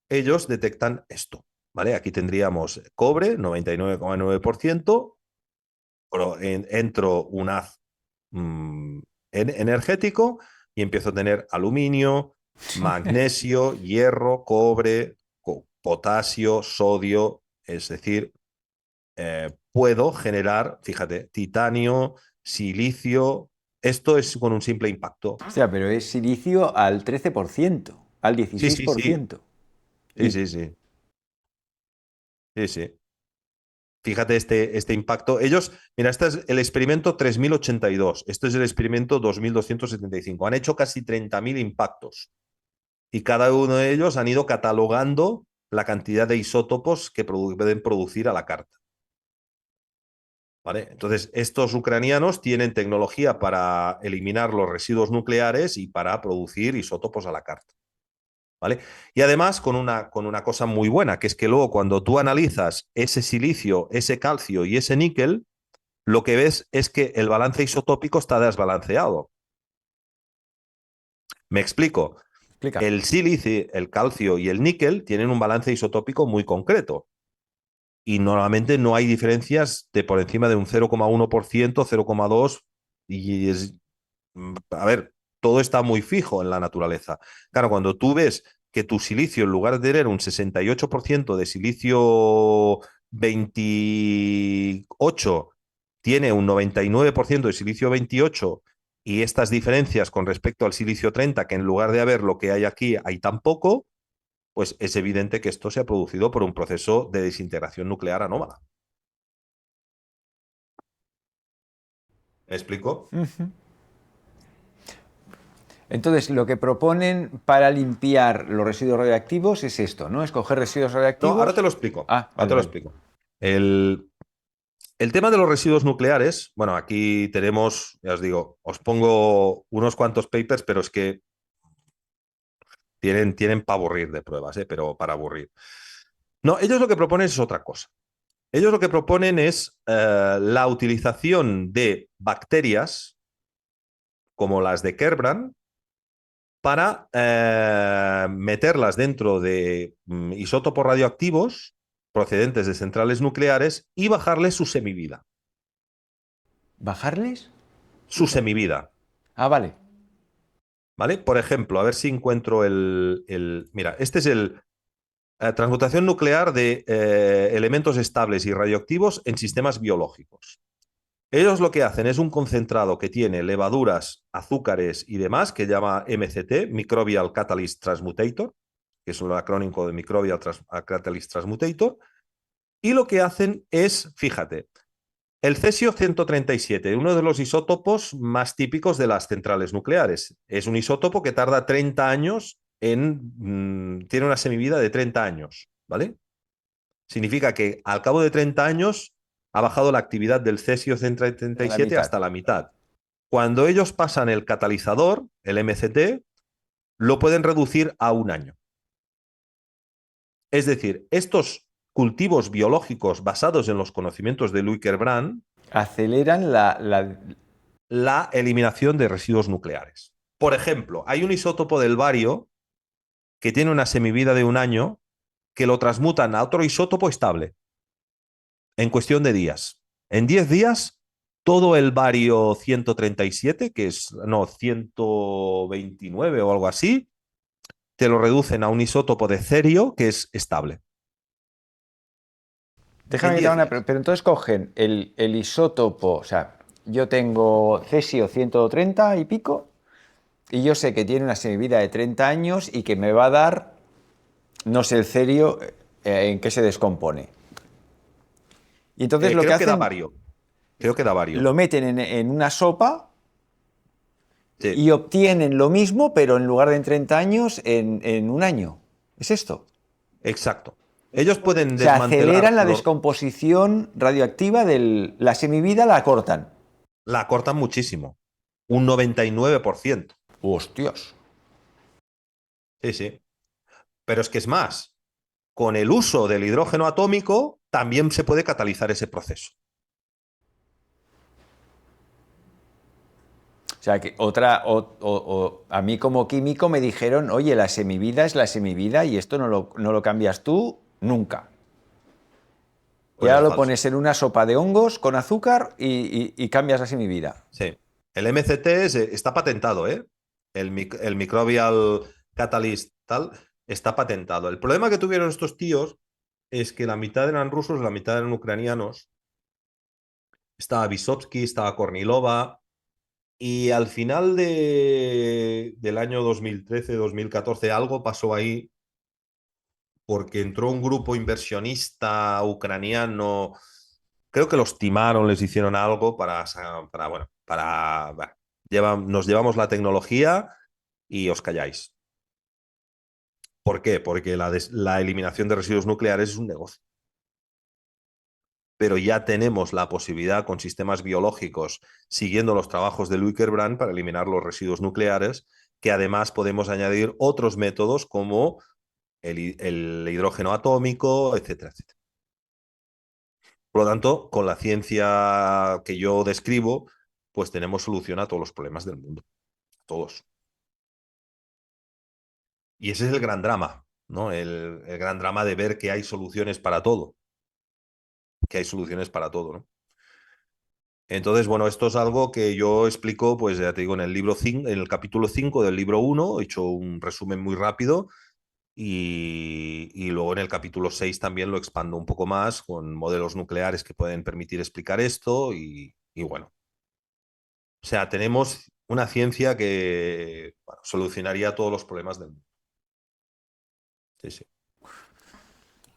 ellos detectan esto. ¿Vale? Aquí tendríamos cobre, 99,9%, pero entro un haz energético y empiezo a tener aluminio, magnesio, hierro, cobre, potasio, sodio, es decir, puedo generar, fíjate, titanio, silicio. Esto es con un simple impacto. O sea, pero es silicio al 13%, al Sí, sí, sí. 16%. Sí, Y sí, sí. Sí, sí. Fíjate este impacto. Ellos, mira, este es el experimento 3082, este es el experimento 2275. Han hecho casi 30.000 impactos y cada uno de ellos han ido catalogando la cantidad de isótopos que pueden producir a la carta. ¿Vale? Entonces, estos ucranianos tienen tecnología para eliminar los residuos nucleares y para producir isótopos a la carta. ¿Vale? Y además con una cosa muy buena, que es que luego cuando tú analizas ese silicio, ese calcio y ese níquel, lo que ves es que el balance isotópico está desbalanceado. Me explico. Explica. El sílice, el calcio y el níquel tienen un balance isotópico muy concreto. Y normalmente no hay diferencias de por encima de un 0,1%, 0,2%. Y es, a ver, todo está muy fijo en la naturaleza. Claro, cuando tú ves que tu silicio, en lugar de tener un 68% de silicio 28, tiene un 99% de silicio 28, y estas diferencias con respecto al silicio 30, que en lugar de haber lo que hay aquí, hay tan poco, pues es evidente que esto se ha producido por un proceso de desintegración nuclear anómala. ¿Me explico? Ujú. Entonces, lo que proponen para limpiar los residuos radioactivos es esto, ¿no? Escoger residuos No, ahora radioactivos. te lo explico. Ah, Ahora vale, te lo vale. explico. El tema de los residuos nucleares, bueno, aquí tenemos, ya os digo, os pongo unos cuantos papers, pero es que tienen para aburrir de pruebas, pero para aburrir. No, ellos lo que proponen es otra cosa. Ellos lo que proponen es la utilización de bacterias como las de Kerbrand para meterlas dentro de isótopos radioactivos procedentes de centrales nucleares y bajarles su semivida. ¿Bajarles? Su semivida. Ah, vale. ¿Vale? Por ejemplo, a ver si encuentro mira, este es el transmutación nuclear de elementos estables y radioactivos en sistemas biológicos. Ellos lo que hacen es un concentrado que tiene levaduras, azúcares y demás, que llama MCT, Microbial Catalyst Transmutator, que es un acrónimo de Microbial Catalyst Transmutator, y lo que hacen es, fíjate, el cesio 137, uno de los isótopos más típicos de las centrales nucleares. Es un isótopo que tarda 30 años tiene una semivida de 30 años, ¿vale? Significa que al cabo de 30 años ha bajado la actividad del cesio A la 137 mitad. hasta la mitad. Cuando ellos pasan el catalizador, el MCT, lo pueden reducir a un año. Es decir, estos cultivos biológicos basados en los conocimientos de Louis Kerbrand Aceleran la eliminación de residuos nucleares. Por ejemplo, hay un isótopo del bario que tiene una semivida de un año que lo transmutan a otro isótopo estable en cuestión de días. En 10 días, todo el bario 137, que es, no, 129 o algo así, te lo reducen a un isótopo de cerio que es estable. En Déjame quitar 10 una. días. Pero entonces cogen el isótopo, o sea, yo tengo cesio 130 y pico, y yo sé que tiene una semivida de 30 años y que me va a dar, no sé, el cerio en qué se descompone. Y entonces lo que Creo que da hacen, bario. Creo que da bario. lo meten en una sopa Sí, y obtienen lo mismo, pero en lugar de en 30 años, en un año. ¿Es esto? exacto. Ellos pueden Se desmantelar, aceleran la descomposición radioactiva de la semivida, la cortan. la cortan muchísimo, un 99%. Hostias. Sí, sí. Pero es que es más, con el uso del hidrógeno atómico también se puede catalizar ese proceso. O sea, que a mí como químico me dijeron, oye, la semivida es la semivida y esto no lo cambias tú nunca. Y Pues ahora es lo falso. pones en una sopa de hongos con azúcar y cambias la semivida. Sí. El MCT está patentado, ¿eh? El Microbial Catalyst tal está patentado. El problema que tuvieron estos tíos es que la mitad eran rusos, la mitad eran ucranianos. Estaba Vysotsky, estaba Kornilova. Y al final del año 2013-2014 algo pasó ahí porque entró un grupo inversionista ucraniano Creo que los timaron, les hicieron algo bueno, bueno, nos llevamos la tecnología y os calláis. ¿Por qué? Porque la eliminación de residuos nucleares es un negocio. Pero ya tenemos la posibilidad con sistemas biológicos, siguiendo los trabajos de Brand para eliminar los residuos nucleares, que además podemos añadir otros métodos como el hidrógeno atómico, etcétera, etcétera. Por lo tanto, con la ciencia que yo describo, pues tenemos solución a todos los problemas del mundo. Todos. Y ese es el gran drama, ¿no? El gran drama de ver que hay soluciones para todo. Que hay soluciones para todo, ¿no? Entonces, bueno, esto es algo que yo explico, pues ya te digo, en el libro 5, en el capítulo 5 del libro 1, he hecho un resumen muy rápido y luego en el capítulo 6 también lo expando un poco más con modelos nucleares que pueden permitir explicar esto y bueno, o sea, tenemos una ciencia que bueno, solucionaría todos los problemas del mundo. Sí, sí.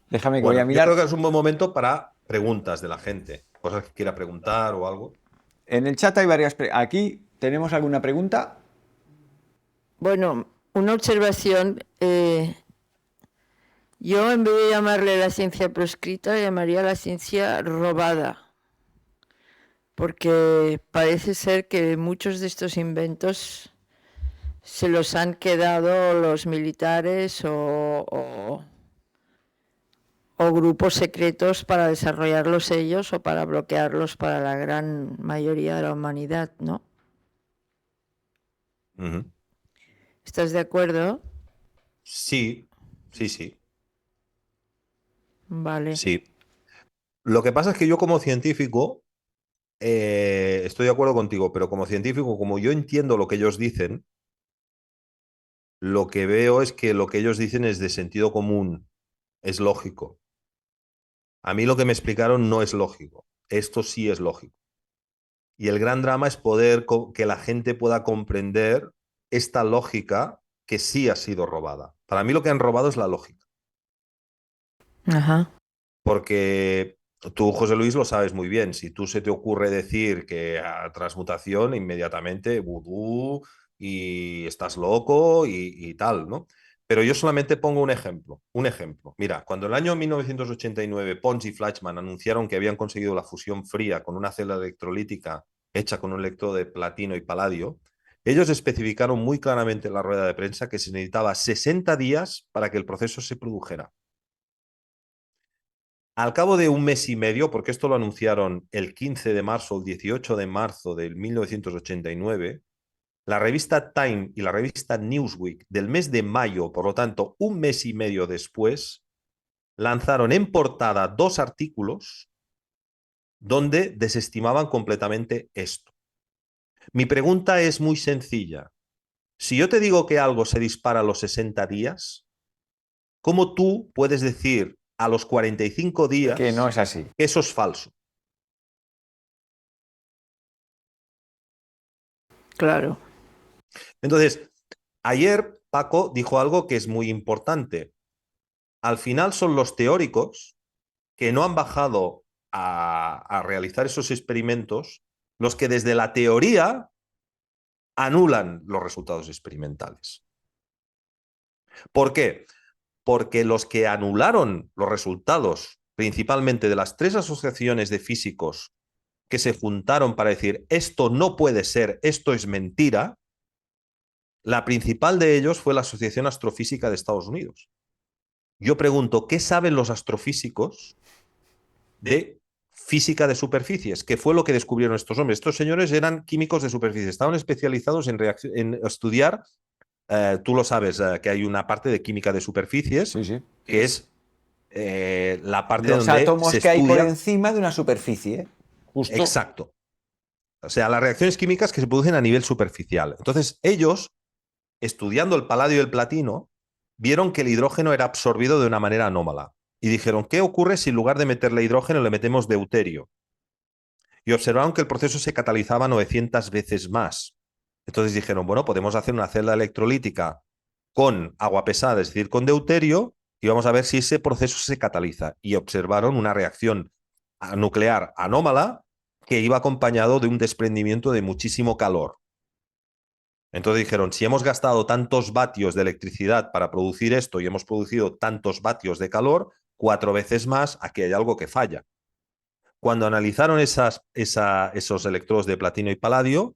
Déjame que voy a Bueno, yo creo mirar. que es un buen momento para preguntas de la gente, cosas que quiera preguntar o algo. En el chat hay varias. Aquí tenemos alguna pregunta. Bueno, una observación. Yo en vez de llamarle la ciencia proscrita, llamaría la ciencia robada. Porque parece ser que muchos de estos inventos se los han quedado los militares o grupos secretos para desarrollarlos ellos o para bloquearlos para la gran mayoría de la humanidad, ¿no? Ujú. ¿Estás de acuerdo? Sí, sí, sí, Vale. sí. Lo que pasa es que yo como científico, estoy de acuerdo contigo, pero como científico, como yo entiendo lo que ellos dicen, lo que veo es que lo que ellos dicen es de sentido común, es lógico. A mí lo que me explicaron no es lógico. Esto sí es lógico. Y el gran drama es poder que la gente pueda comprender esta lógica que sí ha sido robada. Para mí lo que han robado es la lógica. Ajá. Porque tú, José Luis, lo sabes muy bien. Si tú se te ocurre decir que a transmutación, inmediatamente vudú y estás loco y tal, ¿no? Pero yo solamente pongo un ejemplo. Un ejemplo. Mira, cuando en el año 1989 Pons y Fleischmann anunciaron que habían conseguido la fusión fría con una célula electrolítica hecha con un electrodo de platino y paladio, ellos especificaron muy claramente en la rueda de prensa que se necesitaba 60 días para que el proceso se produjera. Al cabo de un mes y medio, porque esto lo anunciaron el 15 de marzo o el 18 de marzo de 1989, la revista Time y la revista Newsweek del mes de mayo, por lo tanto, un mes y medio después, lanzaron en portada 2 artículos donde desestimaban completamente esto. Mi pregunta es muy sencilla. Si yo te digo que algo se dispara a los 60 días, ¿cómo tú puedes decir a los 45 días Que no es así. que eso es falso? Claro. Entonces, ayer Paco dijo algo que es muy importante. Al final son los teóricos que no han bajado a realizar esos experimentos los que desde la teoría anulan los resultados experimentales. ¿Por qué? Porque los que anularon los resultados, principalmente de las 3 asociaciones de físicos que se juntaron para decir esto no puede ser, esto es mentira, la principal de ellos fue la Asociación Astrofísica de Estados Unidos. Yo pregunto, ¿qué saben los astrofísicos de física de superficies? ¿Qué fue lo que descubrieron estos hombres? Estos señores eran químicos de superficie, estaban especializados en estudiar, tú lo sabes, que hay una parte de química de superficies, Sí, sí. que es la parte Los donde se átomos que hay por estudia. encima de una superficie. Justo. Exacto. O sea, las reacciones químicas que se producen a nivel superficial. Entonces, ellos, estudiando el paladio y el platino, vieron que el hidrógeno era absorbido de una manera anómala. Y dijeron, ¿qué ocurre si en lugar de meterle hidrógeno le metemos deuterio? Y observaron que el proceso se catalizaba 900 veces más. Entonces dijeron, bueno, podemos hacer una celda electrolítica con agua pesada, es decir, con deuterio, y vamos a ver si ese proceso se cataliza. Y observaron una reacción nuclear anómala que iba acompañado de un desprendimiento de muchísimo calor. Entonces dijeron, si hemos gastado tantos vatios de electricidad para producir esto y hemos producido tantos vatios de calor, 4 veces más, aquí hay algo que falla. Cuando analizaron esos electrodos de platino y paladio,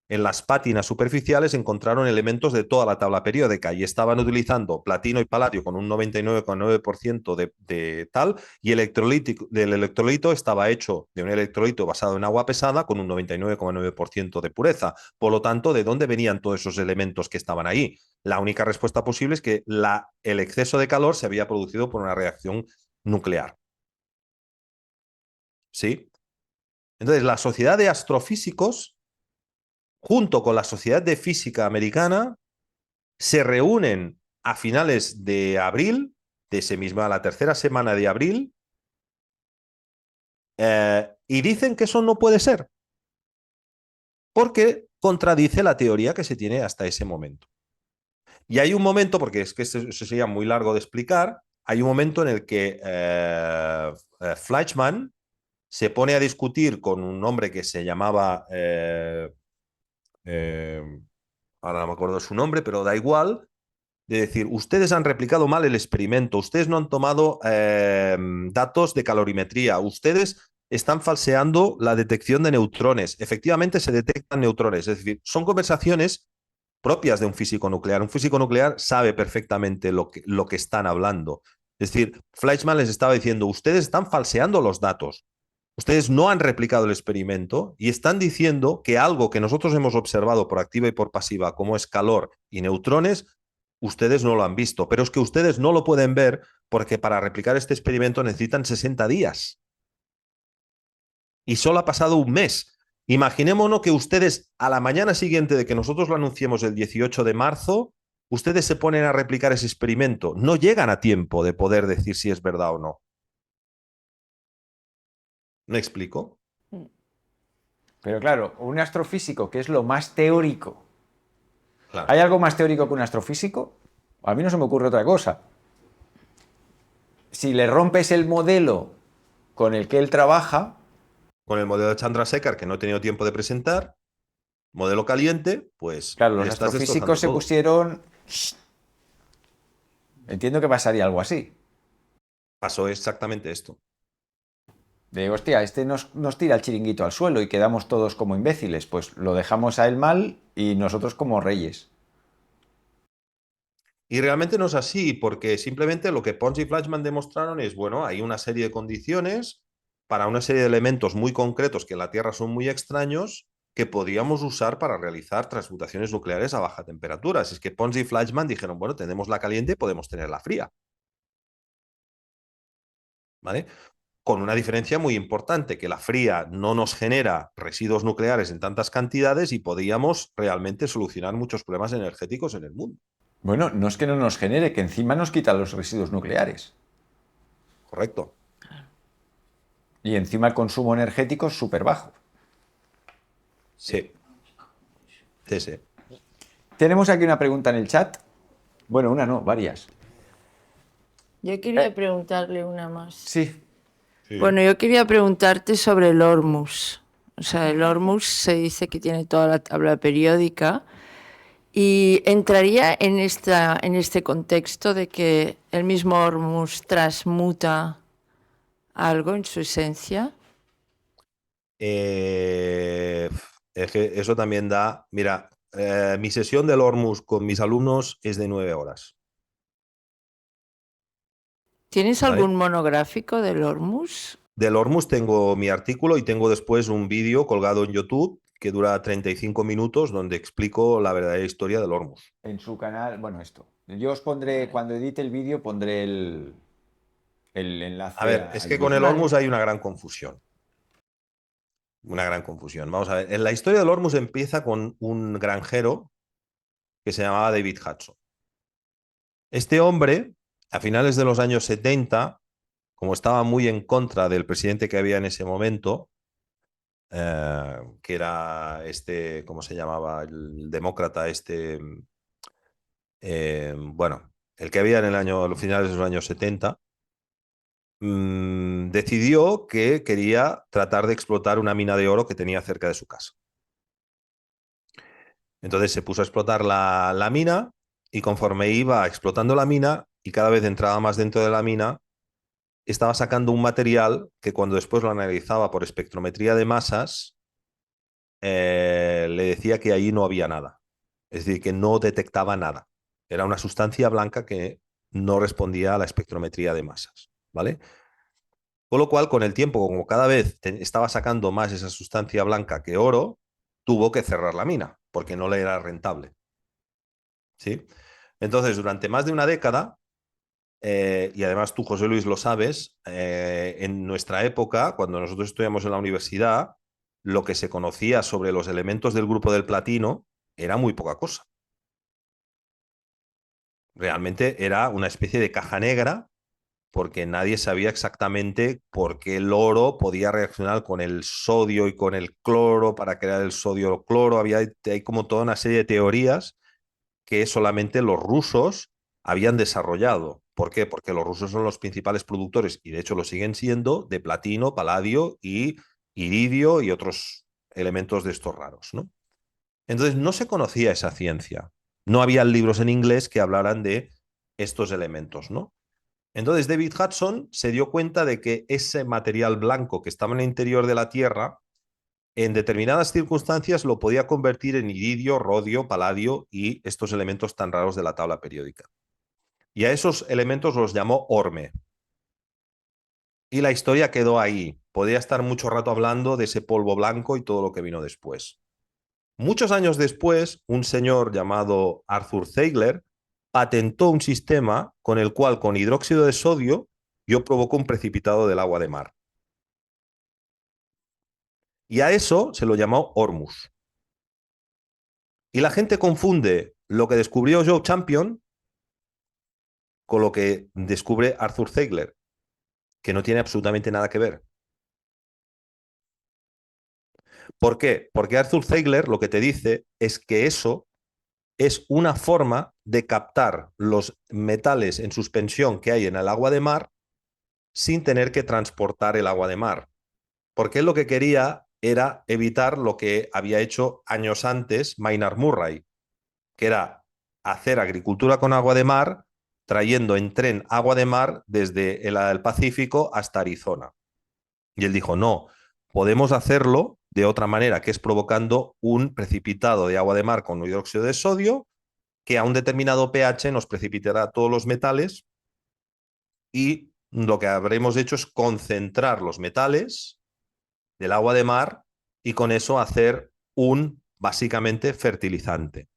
en las pátinas superficiales encontraron elementos de toda la tabla periódica y estaban utilizando platino y paladio con un 99,9% de tal, y el electrolito estaba hecho de un electrolito basado en agua pesada con un 99,9% de pureza. Por lo tanto, ¿de dónde venían todos esos elementos que estaban ahí? La única respuesta posible es que el exceso de calor se había producido por una reacción nuclear. ¿Sí? Entonces, la Sociedad de Astrofísicos, junto con la Sociedad de Física Americana, se reúnen a finales de abril, la tercera semana de abril, y dicen que eso no puede ser, porque contradice la teoría que se tiene hasta ese momento. Y hay un momento, porque es que eso sería muy largo de explicar, hay un momento en el que Fleischmann se pone a discutir con un hombre que se llamaba, ahora no me acuerdo su nombre, pero da igual, de decir, ustedes han replicado mal el experimento, ustedes no han tomado datos de calorimetría, ustedes están falseando la detección de neutrones. Efectivamente se detectan neutrones, es decir, son conversaciones propias de un físico nuclear. Un físico nuclear sabe perfectamente lo que están hablando. Es decir, Fleischmann les estaba diciendo, ustedes están falseando los datos. Ustedes no han replicado el experimento y están diciendo que algo que nosotros hemos observado por activa y por pasiva, como es calor y neutrones, ustedes no lo han visto. Pero es que ustedes no lo pueden ver porque para replicar este experimento necesitan 60 días. Y solo ha pasado un mes. Imaginémonos que ustedes a la mañana siguiente de que nosotros lo anunciemos el 18 de marzo, ustedes se ponen a replicar ese experimento. No llegan a tiempo de poder decir si es verdad o no. ¿Me explico? Pero claro, un astrofísico, que es lo más teórico. Claro. ¿Hay algo más teórico que un astrofísico? A mí no se me ocurre otra cosa. Si le rompes el modelo con el que él trabaja, Con el modelo de Chandrasekhar, que no he tenido tiempo de presentar, modelo caliente, pues claro, los le estás destrozando astrofísicos se todo. pusieron... Entiendo que pasaría algo así. Pasó exactamente esto. De, hostia, este nos tira el chiringuito al suelo y quedamos todos como imbéciles. Pues lo dejamos a él mal y nosotros como reyes. Y realmente no es así, porque simplemente lo que Pons y Fleischmann demostraron es, bueno, hay una serie de condiciones para una serie de elementos muy concretos que en la Tierra son muy extraños que podríamos usar para realizar transmutaciones nucleares a baja temperatura. Es que Pons y Fleischmann dijeron, bueno, tenemos la caliente y podemos tener la fría. ¿Vale? Con una diferencia muy importante, que la fría no nos genera residuos nucleares en tantas cantidades y podríamos realmente solucionar muchos problemas energéticos en el mundo. Bueno, no es que no nos genere, que encima nos quita los residuos nucleares. Correcto. Y encima el consumo energético es súper bajo. Sí. Sí, sí. Tenemos aquí una pregunta en el chat. Bueno, una no, varias. Yo quería preguntarle una más. Sí. Sí. Bueno, yo quería preguntarte sobre el Hormuz. O sea, el Hormuz se dice que tiene toda la tabla periódica y entraría en este contexto de que el mismo Hormuz transmuta algo en su esencia. Es que eso también da. Mira, mi sesión del Hormuz con mis alumnos es de 9 horas. ¿Tienes ¿Vale? algún monográfico del Hormuz? Del Hormuz tengo mi artículo y tengo después un vídeo colgado en YouTube que dura 35 minutos donde explico la verdadera historia del Hormuz. En su canal, bueno, esto. Yo os pondré, cuando edite el vídeo, pondré el enlace A ver, es que con el Hormuz hay una gran confusión. Una gran confusión. Vamos a ver. En la historia del Hormuz empieza con un granjero que se llamaba David Hudson. Este hombre, a finales de los años 70, como estaba muy en contra del presidente que había en ese momento, que era este, ¿cómo se llamaba? El demócrata, bueno, el que había en a los finales de los años 70, decidió que quería tratar de explotar una mina de oro que tenía cerca de su casa. Entonces se puso a explotar la mina y conforme iba explotando la mina y cada vez entraba más dentro de la mina, estaba sacando un material que cuando después lo analizaba por espectrometría de masas, le decía que allí no había nada. Es decir, que no detectaba nada. Era una sustancia blanca que no respondía a la espectrometría de masas, ¿vale? Con lo cual, con el tiempo, como cada vez estaba sacando más esa sustancia blanca que oro, tuvo que cerrar la mina, porque no le era rentable. ¿Sí? Entonces, durante más de una década, y además tú, José Luis, lo sabes, en nuestra época, cuando nosotros estudiamos en la universidad, lo que se conocía sobre los elementos del grupo del platino era muy poca cosa. Realmente era una especie de caja negra porque nadie sabía exactamente por qué el oro podía reaccionar con el sodio y con el cloro para crear el sodio-cloro. Hay como toda una serie de teorías que solamente los rusos habían desarrollado. ¿Por qué? Porque los rusos son los principales productores, y de hecho lo siguen siendo, de platino, paladio y iridio y otros elementos de estos raros, ¿no? Entonces no se conocía esa ciencia. No había libros en inglés que hablaran de estos elementos, ¿no? Entonces David Hudson se dio cuenta de que ese material blanco que estaba en el interior de la Tierra, en determinadas circunstancias lo podía convertir en iridio, rodio, paladio y estos elementos tan raros de la tabla periódica. Y a esos elementos los llamó Orme. Y la historia quedó ahí. Podría estar mucho rato hablando de ese polvo blanco y todo lo que vino después. Muchos años después, un señor llamado Arthur Ziegler patentó un sistema con el cual, con hidróxido de sodio, yo provoco un precipitado del agua de mar. Y a eso se lo llamó Ormus. Y la gente confunde lo que descubrió Joe Champion con lo que descubre Arthur Ziegler, que no tiene absolutamente nada que ver. ¿Por qué? Porque Arthur Ziegler lo que te dice es que eso es una forma de captar los metales en suspensión que hay en el agua de mar sin tener que transportar el agua de mar. Porque él lo que quería era evitar lo que había hecho años antes Maynard Murray, que era hacer agricultura con agua de mar, trayendo en tren agua de mar desde el Pacífico hasta Arizona. Y él dijo, no, podemos hacerlo de otra manera, que es provocando un precipitado de agua de mar con hidróxido de sodio, que a un determinado pH nos precipitará todos los metales y lo que habremos hecho es concentrar los metales del agua de mar y con eso hacer un, básicamente, fertilizante.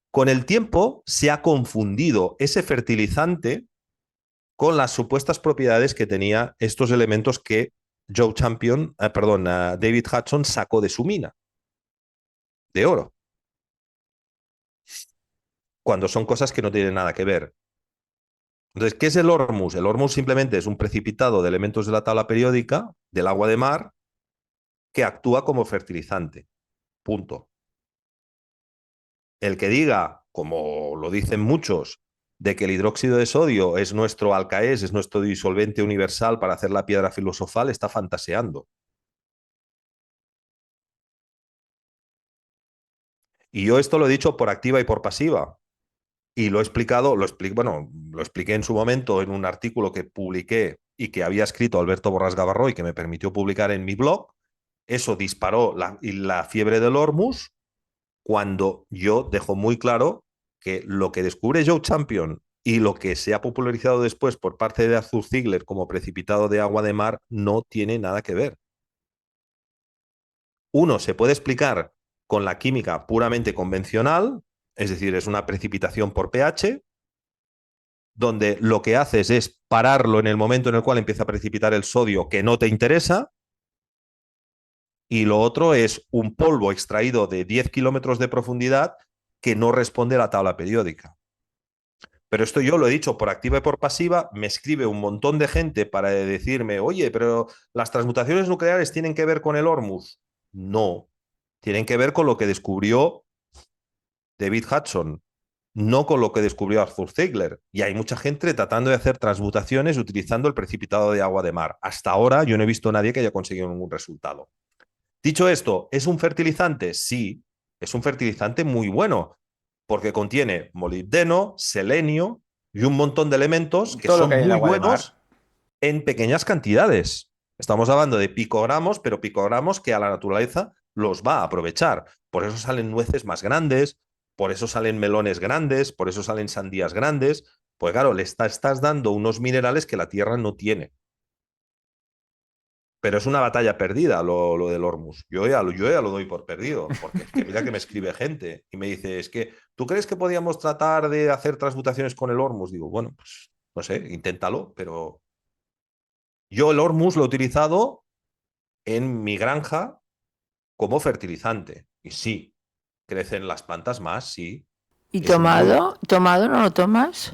Con el tiempo se ha confundido ese fertilizante con las supuestas propiedades que tenía estos elementos que David Hudson sacó de su mina de oro, cuando son cosas que no tienen nada que ver. Entonces, ¿qué es el Ormus? El Ormus simplemente es un precipitado de elementos de la tabla periódica, del agua de mar, que actúa como fertilizante. Punto. El que diga, como lo dicen muchos, de que el hidróxido de sodio es nuestro alcaés, es nuestro disolvente universal para hacer la piedra filosofal, está fantaseando. Y yo esto lo he dicho por activa y por pasiva. Y lo he explicado, lo expliqué en su momento en un artículo que publiqué y que había escrito Alberto Borrás Gavarró y que me permitió publicar en mi blog. Eso disparó la fiebre del Hormuz cuando yo dejo muy claro que lo que descubre Joe Champion y lo que se ha popularizado después por parte de Arthur Ziegler como precipitado de agua de mar no tiene nada que ver. Uno se puede explicar con la química puramente convencional, es decir, es una precipitación por pH, donde lo que haces es pararlo en el momento en el cual empieza a precipitar el sodio que no te interesa, y lo otro es un polvo extraído de 10 kilómetros de profundidad que no responde a la tabla periódica. Pero esto yo lo he dicho por activa y por pasiva, me escribe un montón de gente para decirme, oye, pero las transmutaciones nucleares tienen que ver con el Hormuz. No, tienen que ver con lo que descubrió David Hudson. no con lo que descubrió Arthur Ziegler. Y hay mucha gente tratando de hacer transmutaciones utilizando el precipitado de agua de mar. Hasta ahora yo no he visto a nadie que haya conseguido ningún resultado. Dicho esto, ¿es un fertilizante? Sí, es un fertilizante muy bueno, porque contiene molibdeno, selenio y un montón de elementos que Todo lo que son hay en el muy agua de buenos mar. en pequeñas cantidades. Estamos hablando de picogramos, pero picogramos que a la naturaleza los va a aprovechar. Por eso salen nueces más grandes, por eso salen melones grandes, por eso salen sandías grandes. Pues claro, le estás dando unos minerales que la tierra no tiene. Pero es una batalla perdida lo del Hormuz. Yo ya lo doy por perdido, porque es que mira que me escribe gente y me dice, es que, ¿tú crees que podíamos tratar de hacer transmutaciones con el Hormuz? Digo, bueno, pues no sé, inténtalo, pero yo el Hormuz lo he utilizado en mi granja como fertilizante. Y sí, crecen las plantas más, sí. ¿Y Es muy... tomado? ¿Tomado no lo tomas?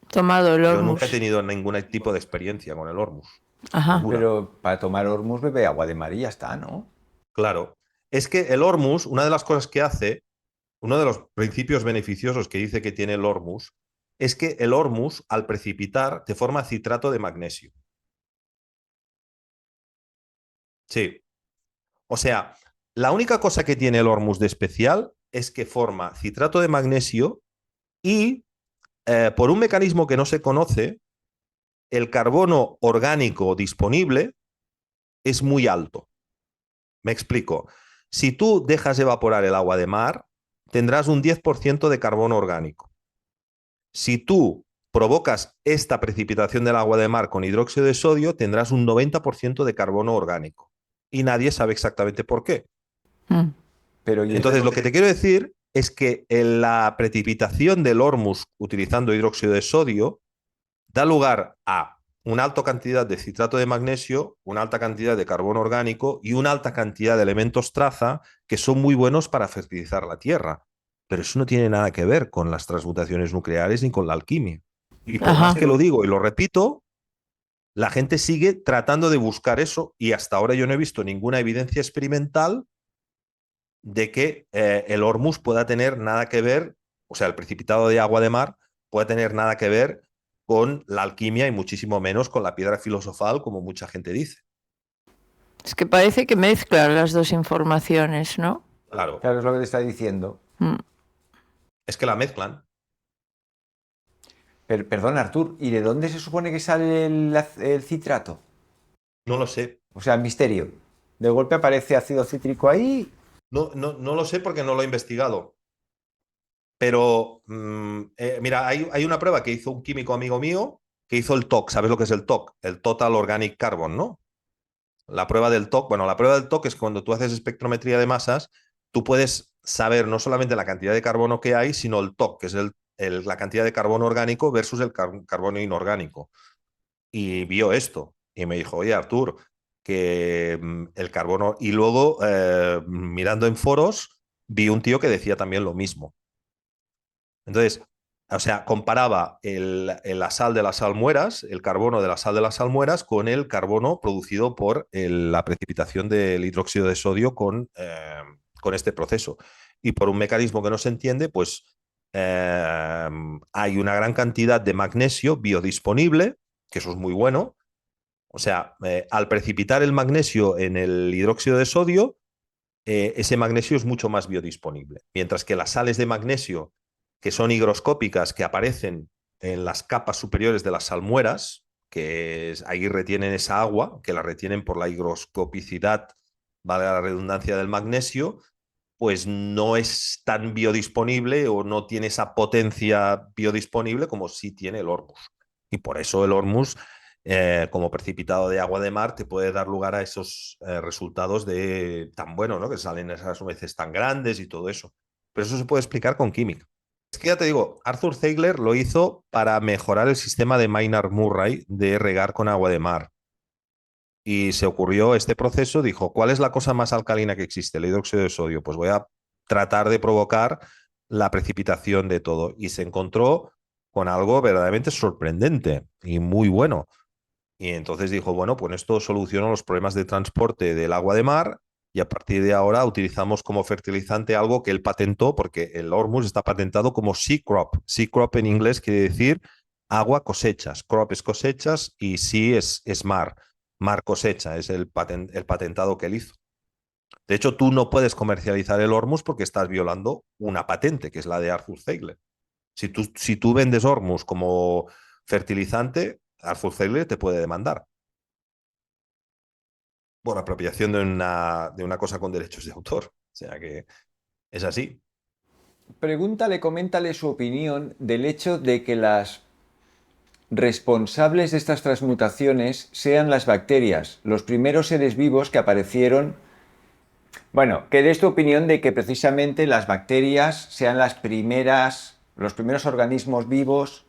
Tomado el Yo nunca he Hormuz. tenido ningún tipo de experiencia con el Hormuz. Ajá. Ninguna. Pero para tomar Hormuz bebe agua de mar y ya está, ¿no? Claro. Es que el Hormuz, una de las cosas que hace, uno de los principios beneficiosos que dice que tiene el Hormuz, es que el Hormuz, al precipitar, te forma citrato de magnesio. Sí. O sea, la única cosa que tiene el Hormuz de especial es que forma citrato de magnesio y por un mecanismo que no se conoce, el carbono orgánico disponible es muy alto. Me explico. Si tú dejas evaporar el agua de mar, tendrás un 10% de carbono orgánico. Si tú provocas esta precipitación del agua de mar con hidróxido de sodio, tendrás un 90% de carbono orgánico. Y nadie sabe exactamente por qué. Mm. Pero ¿y Entonces, lo que te quiero decir es que en la precipitación del Hormuz utilizando hidróxido de sodio da lugar a una alta cantidad de citrato de magnesio, una alta cantidad de carbono orgánico y una alta cantidad de elementos traza que son muy buenos para fertilizar la tierra. Pero eso no tiene nada que ver con las transmutaciones nucleares ni con la alquimia. Y por más Ajá. que lo digo y lo repito, la gente sigue tratando de buscar eso y hasta ahora yo no he visto ninguna evidencia experimental de que el Hormuz pueda tener nada que ver, o sea, el precipitado de agua de mar pueda tener nada que ver con la alquimia y muchísimo menos con la piedra filosofal, como mucha gente dice. Es que parece que mezclan las dos informaciones, ¿no? Claro, claro, es lo que te está diciendo? Mm. es que la mezclan. Perdón, Artur, ¿y de dónde se supone que sale el citrato? No lo sé. O sea, misterio. De golpe aparece ácido cítrico ahí. No lo sé porque no lo he investigado. Pero, mira, hay una prueba que hizo un químico amigo mío que hizo el TOC. ¿Sabes lo que es el TOC? El Total Organic Carbon, ¿no? La prueba del TOC, bueno, la prueba del TOC es que cuando tú haces espectrometría de masas, tú puedes saber no solamente la cantidad de carbono que hay, sino el TOC, que es la cantidad de carbono orgánico versus el carbono inorgánico. Y vio esto y me dijo, oye, Artur, que el carbono... Y luego, mirando en foros, vi un tío que decía también lo mismo. Entonces, o sea, comparaba la sal de las salmueras, el carbono de la sal de las salmueras, con el carbono producido por la precipitación del hidróxido de sodio con este proceso. Y por un mecanismo que no se entiende, pues hay una gran cantidad de magnesio biodisponible, que eso es muy bueno. O sea, al precipitar el magnesio en el hidróxido de sodio, ese magnesio es mucho más biodisponible. Mientras que las sales de magnesio, que son higroscópicas, que aparecen en las capas superiores de las salmueras, ahí retienen esa agua, que la retienen por la higroscopicidad, vale la redundancia del magnesio, pues no es tan biodisponible o no tiene esa potencia biodisponible como sí tiene el Hormuz. Y por eso el Hormuz, como precipitado de agua de mar, te puede dar lugar a esos resultados tan buenos, ¿no? Que salen esas nueces tan grandes y todo eso. Pero eso se puede explicar con química. Es que ya te digo, Arthur Ziegler lo hizo para mejorar el sistema de Maynard-Murray de regar con agua de mar. Y se ocurrió este proceso, dijo, ¿cuál es la cosa más alcalina que existe? El hidróxido de sodio. Pues voy a tratar de provocar la precipitación de todo. Y se encontró con algo verdaderamente sorprendente y muy bueno. Y entonces dijo, bueno, pues esto soluciona los problemas de transporte del agua de mar y a partir de ahora utilizamos como fertilizante algo que él patentó, porque el Hormuz está patentado como sea crop. Sea crop en inglés quiere decir agua cosechas. Crop es cosechas y sea es mar. Mar cosecha es el patentado que él hizo. De hecho, tú no puedes comercializar el Hormuz porque estás violando una patente, que es la de Arthur Ziegler. Si tú vendes Hormuz como fertilizante, Arthur Ziegler te puede demandar por apropiación de una cosa con derechos de autor. O sea que es así. Pregúntale, coméntale su opinión del hecho de que las responsables de estas transmutaciones sean las bacterias, los primeros seres vivos que aparecieron. Bueno, que des tu opinión de que precisamente las bacterias sean las primeras, los primeros organismos vivos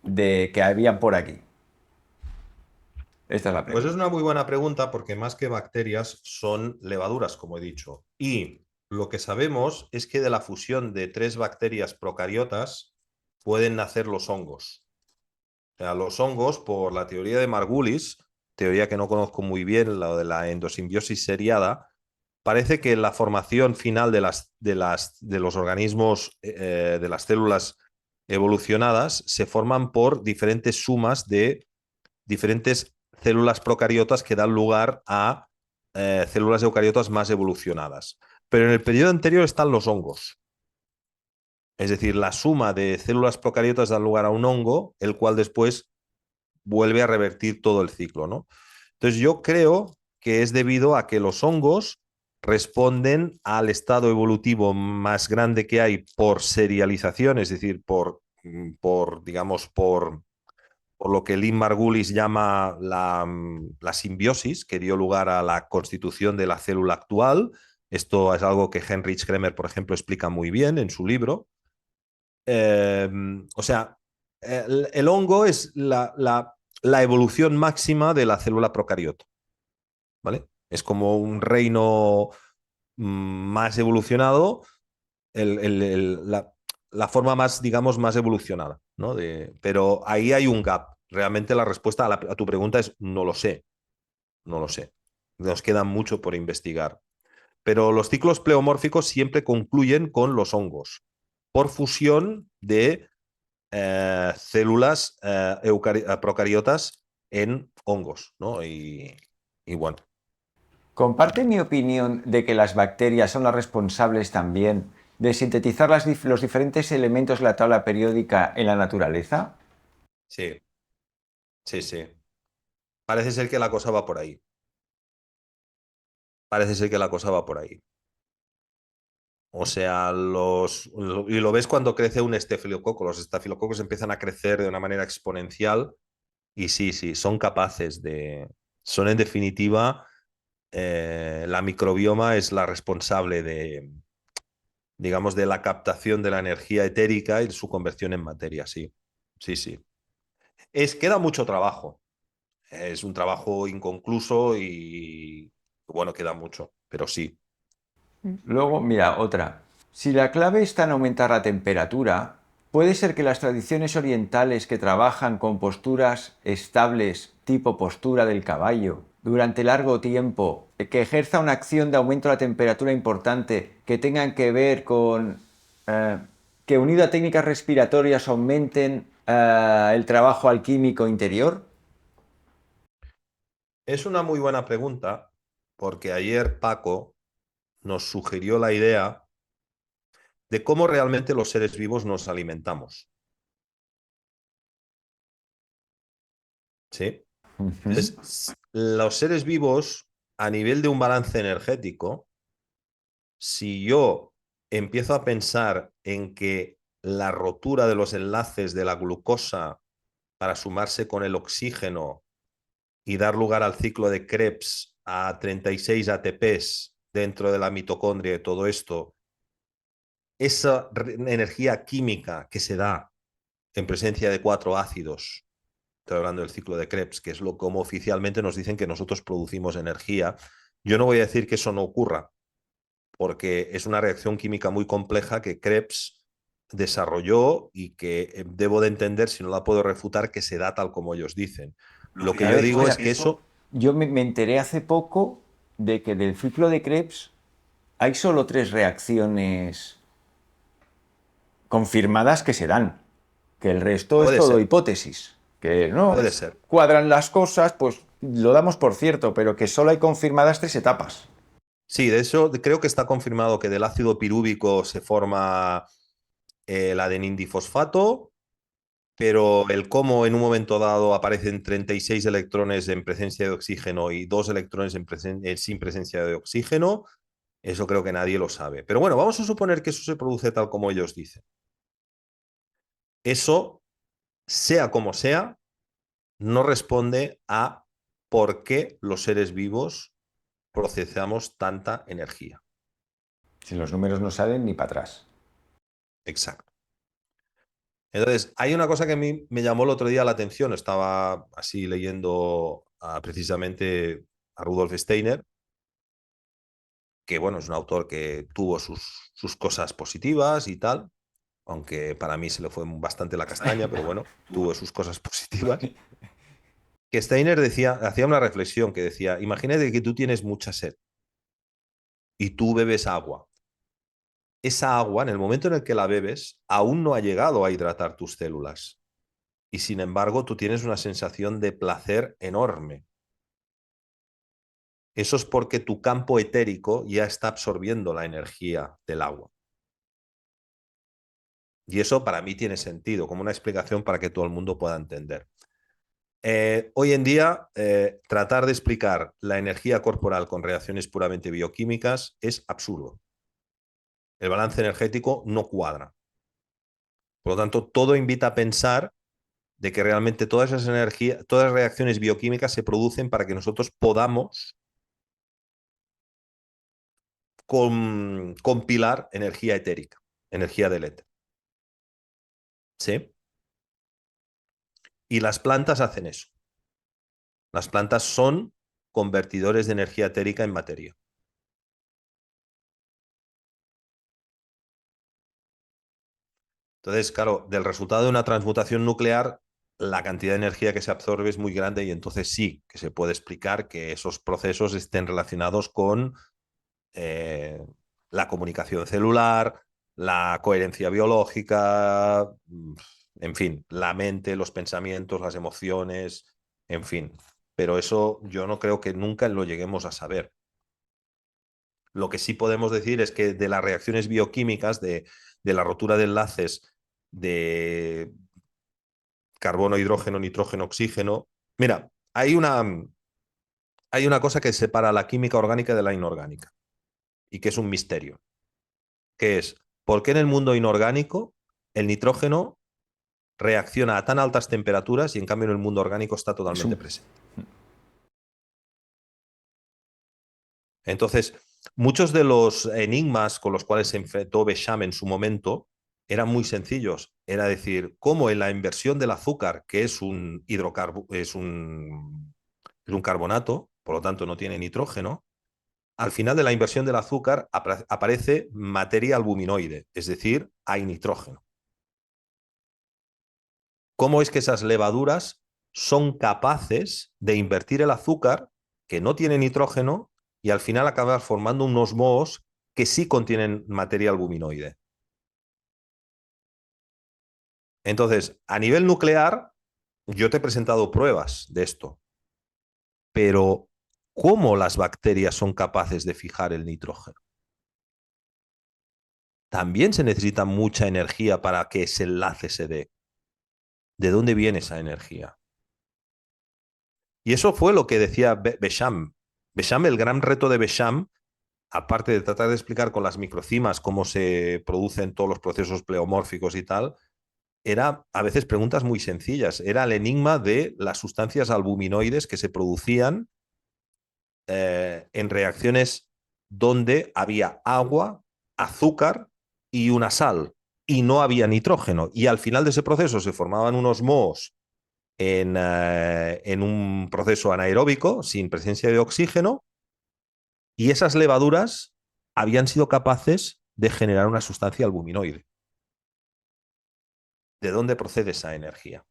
que habían por aquí. Esta es la Pues pregunta. es una muy buena pregunta porque más que bacterias son levaduras, como he dicho. Y lo que sabemos es que de la fusión de 3 bacterias procariotas pueden nacer los hongos. O sea, los hongos, por la teoría de Margulis, teoría que no conozco muy bien, la de la endosimbiosis seriada, parece que la formación final de los organismos, de las células evolucionadas, se forman por diferentes sumas de diferentes células procariotas que dan lugar a células eucariotas más evolucionadas. Pero en el periodo anterior están los hongos. Es decir, la suma de células procariotas da lugar a un hongo, el cual después vuelve a revertir todo el ciclo, ¿no? Entonces yo creo que es debido a que los hongos responden al estado evolutivo más grande que hay por serialización, es decir, digamos, por lo que Lynn Margulis llama la simbiosis, que dio lugar a la constitución de la célula actual. Esto es algo que Heinrich Kremer, por ejemplo, explica muy bien en su libro. O sea, el hongo es la evolución máxima de la célula procariota, ¿vale? Es como un reino más evolucionado, la forma más, digamos, más evolucionada, ¿no? Pero ahí hay un gap. Realmente la respuesta a tu pregunta es no lo sé, no lo sé. Nos queda mucho por investigar. Pero los ciclos pleomórficos siempre concluyen con los hongos, por fusión de células procariotas en hongos, ¿no? Y bueno. ¿Comparte mi opinión de que las bacterias son las responsables también de sintetizar los diferentes elementos de la tabla periódica en la naturaleza? Sí, sí, sí. Parece ser que la cosa va por ahí. Parece ser que la cosa va por ahí. O sea, y lo ves cuando crece un estafilococo. Los estafilococos empiezan a crecer de una manera exponencial y sí, sí, son capaces son en definitiva, la microbioma es la responsable digamos, de la captación de la energía etérica y su conversión en materia, sí. Sí, sí. Queda mucho trabajo. Es un trabajo inconcluso y, bueno, queda mucho, pero sí. Luego, mira, otra. Si la clave está en aumentar la temperatura, puede ser que las tradiciones orientales que trabajan con posturas estables, tipo postura del caballo, durante largo tiempo, que ejerza una acción de aumento de la temperatura importante, que tengan que ver con que unido a técnicas respiratorias aumenten el trabajo alquímico interior. Es una muy buena pregunta porque ayer Paco nos sugirió la idea de cómo realmente los seres vivos nos alimentamos. ¿Sí? Ujú. Entonces, los seres vivos, a nivel de un balance energético, si yo empiezo a pensar en que la rotura de los enlaces de la glucosa para sumarse con el oxígeno y dar lugar al ciclo de Krebs a 36 ATPs dentro de la mitocondria y todo esto, esa energía química que se da en presencia de 4 ácidos, estoy hablando del ciclo de Krebs, que es como oficialmente nos dicen que nosotros producimos energía. Yo no voy a decir que eso no ocurra, porque es una reacción química muy compleja que Krebs desarrolló y que debo de entender, si no la puedo refutar, que se da tal como ellos dicen. Lo que A yo ver, digo espera. es que eso... Yo me enteré hace poco de que del ciclo de Krebs hay solo 3 reacciones confirmadas que se dan, que el resto es Puede todo ser, hipótesis, que no puede ser. cuadran las cosas, pues lo damos por cierto, pero que solo hay confirmadas 3 etapas. Sí, de hecho, creo que está confirmado que del ácido pirúvico se forma el adenindifosfato, pero el cómo en un momento dado aparecen 36 electrones en presencia de oxígeno y 2 electrones sin presencia de oxígeno, eso creo que nadie lo sabe. Pero bueno, vamos a suponer que eso se produce tal como ellos dicen. Eso, sea como sea, no responde a por qué los seres vivos procesamos tanta energía. Si los números no salen ni para atrás. Exacto. Entonces, hay una cosa que a mí me llamó el otro día la atención. Estaba así leyendo precisamente a Rudolf Steiner, que bueno, es un autor que tuvo sus cosas positivas y tal, aunque para mí se le fue bastante la castaña, pero bueno, tuvo sus cosas positivas. Que Steiner decía, hacía una reflexión que decía, imagínate que tú tienes mucha sed y tú bebes agua. Esa agua, en el momento en el que la bebes, aún no ha llegado a hidratar tus células. Y sin embargo, tú tienes una sensación de placer enorme. Eso es porque tu campo etérico ya está absorbiendo la energía del agua. Y eso para mí tiene sentido, como una explicación para que todo el mundo pueda entender. Hoy en día, tratar de explicar la energía corporal con reacciones puramente bioquímicas es absurdo. El balance energético no cuadra. Por lo tanto, todo invita a pensar de que realmente todas esas energías, todas las reacciones bioquímicas se producen para que nosotros podamos compilar energía etérica, energía del éter. ¿Sí? Y las plantas hacen eso. Las plantas son convertidores de energía etérica en materia. Entonces, claro, del resultado de una transmutación nuclear, la cantidad de energía que se absorbe es muy grande y entonces sí que se puede explicar que esos procesos estén relacionados con eh, la comunicación celular, la coherencia biológica, en fin, la mente, los pensamientos, las emociones, en fin. Pero eso yo no creo que nunca lo lleguemos a saber. Lo que sí podemos decir es que de las reacciones bioquímicas, de la rotura de enlaces de carbono, hidrógeno, nitrógeno, oxígeno, mira, hay una cosa que separa la química orgánica de la inorgánica y que es un misterio, que es por qué en el mundo inorgánico el nitrógeno reacciona a tan altas temperaturas y en cambio en el mundo orgánico está totalmente presente. Entonces, muchos de los enigmas con los cuales se enfrentó Besham en su momento eran muy sencillos. Era decir, cómo en la inversión del azúcar, que es un es un carbonato, por lo tanto no tiene nitrógeno, al final de la inversión del azúcar aparece materia albuminoide, es decir, hay nitrógeno. ¿Cómo es que esas levaduras son capaces de invertir el azúcar que no tiene nitrógeno y al final acabar formando unos mohos que sí contienen materia albuminoide? Entonces, a nivel nuclear, yo te he presentado pruebas de esto, pero ¿cómo las bacterias son capaces de fijar el nitrógeno? También se necesita mucha energía para que ese enlace se dé. ¿De dónde viene esa energía? Y eso fue lo que decía Besham. Besham, el gran reto de Besham, aparte de tratar de explicar con las microcimas cómo se producen todos los procesos pleomórficos y tal, era a veces preguntas muy sencillas. Era el enigma de las sustancias albuminoides que se producían en reacciones donde había agua, azúcar y una sal, y no había nitrógeno. Y al final de ese proceso se formaban unos mohos en un proceso anaeróbico sin presencia de oxígeno, y esas levaduras habían sido capaces de generar una sustancia albuminoide. ¿De dónde procede esa energía?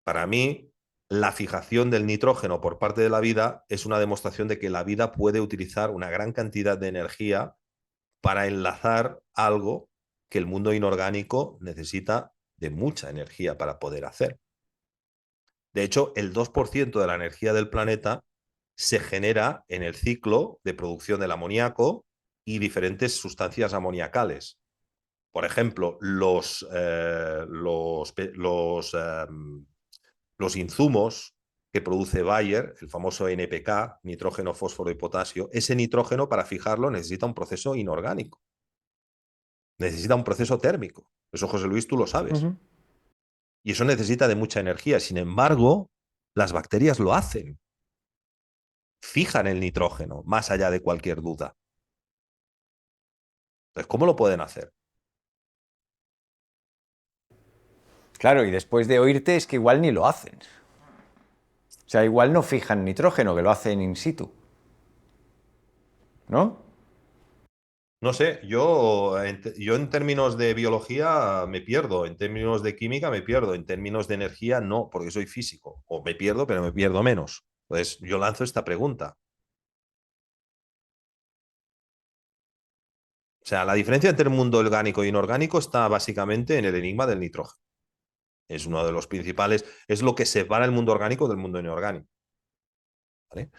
Para mí, la fijación del nitrógeno por parte de la vida es una demostración de que la vida puede utilizar una gran cantidad de energía para enlazar algo que el mundo inorgánico necesita de mucha energía para poder hacer. De hecho, el 2% de la energía del planeta se genera en el ciclo de producción del amoníaco y diferentes sustancias amoniacales. Por ejemplo, los insumos que produce Bayer, el famoso NPK, nitrógeno, fósforo y potasio, ese nitrógeno para fijarlo necesita un proceso inorgánico. Necesita un proceso térmico. Eso, José Luis, tú lo sabes. Y eso necesita de mucha energía. Sin embargo, las bacterias lo hacen. Fijan el nitrógeno, más allá de cualquier duda. Entonces, ¿cómo lo pueden hacer? Claro, y después de oírte es que igual ni lo hacen. O sea, igual no fijan nitrógeno, que lo hacen in situ. ¿No? No sé, yo en términos de biología me pierdo, en términos de química me pierdo, en términos de energía no, porque soy físico. O me pierdo, pero me pierdo menos. Entonces, yo lanzo esta pregunta. O sea, la diferencia entre el mundo orgánico e inorgánico está básicamente en el enigma del nitrógeno. Es uno de los principales, es lo que separa el mundo orgánico del mundo inorgánico. ¿Vale?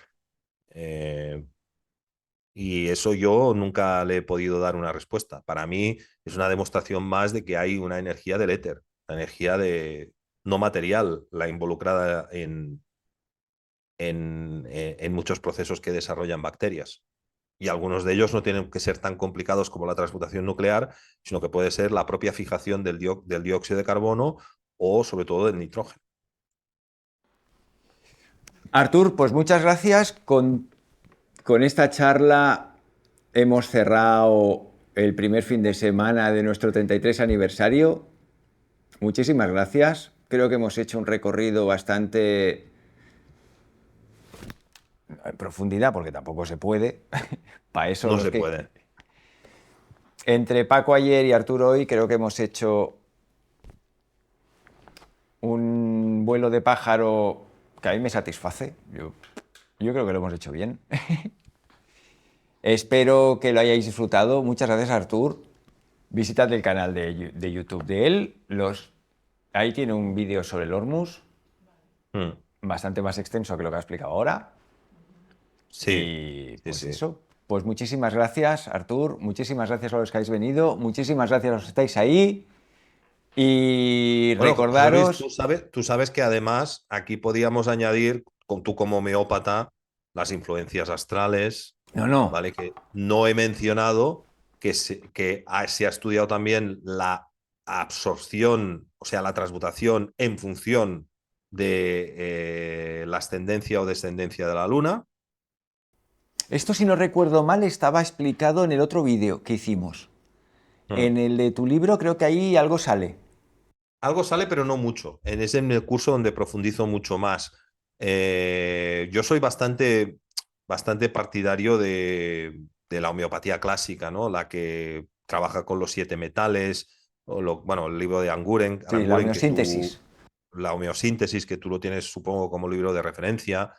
Y eso yo nunca le he podido dar una respuesta. Para mí es una demostración más de que hay una energía del éter, la energía de no material, la involucrada en muchos procesos que desarrollan bacterias. Y algunos de ellos no tienen que ser tan complicados como la transmutación nuclear, sino que puede ser la propia fijación del dióxido de carbono o sobre todo del nitrógeno. Artur, pues muchas gracias. Con esta charla hemos cerrado el primer fin de semana de nuestro 33 aniversario. Muchísimas gracias. Creo que hemos hecho un recorrido bastante en profundidad, porque tampoco se puede. Para eso No se puede. Entre Paco ayer y Arturo hoy creo que hemos hecho un vuelo de pájaro que a mí me satisface. Yo creo que lo hemos hecho bien. Espero que lo hayáis disfrutado. Muchas gracias, Artur. Visitad el canal de YouTube de él. Ahí tiene un vídeo sobre el Hormuz, bastante más extenso que lo que ha explicado ahora. Sí. Y pues sí. Eso. Pues muchísimas gracias, Artur. Muchísimas gracias a los que habéis venido. Muchísimas gracias a los que estáis ahí. Y bueno, recordaros... Luis, tú sabes que además aquí podíamos añadir, tú como homeópata, las influencias astrales. No. ¿Vale? Que no he mencionado que se ha estudiado también la absorción, o sea, la transmutación en función de la ascendencia o descendencia de la Luna. Esto, si no recuerdo mal, estaba explicado en el otro vídeo que hicimos. En el de tu libro creo que ahí algo sale. Algo sale, pero no mucho. Es en el curso donde profundizo mucho más. Yo soy bastante partidario de la homeopatía clásica, ¿no? La que trabaja con los 7 metales, bueno, el libro de Anguren. Sí, la homeosíntesis. La homeosíntesis, que tú lo tienes, supongo, como libro de referencia.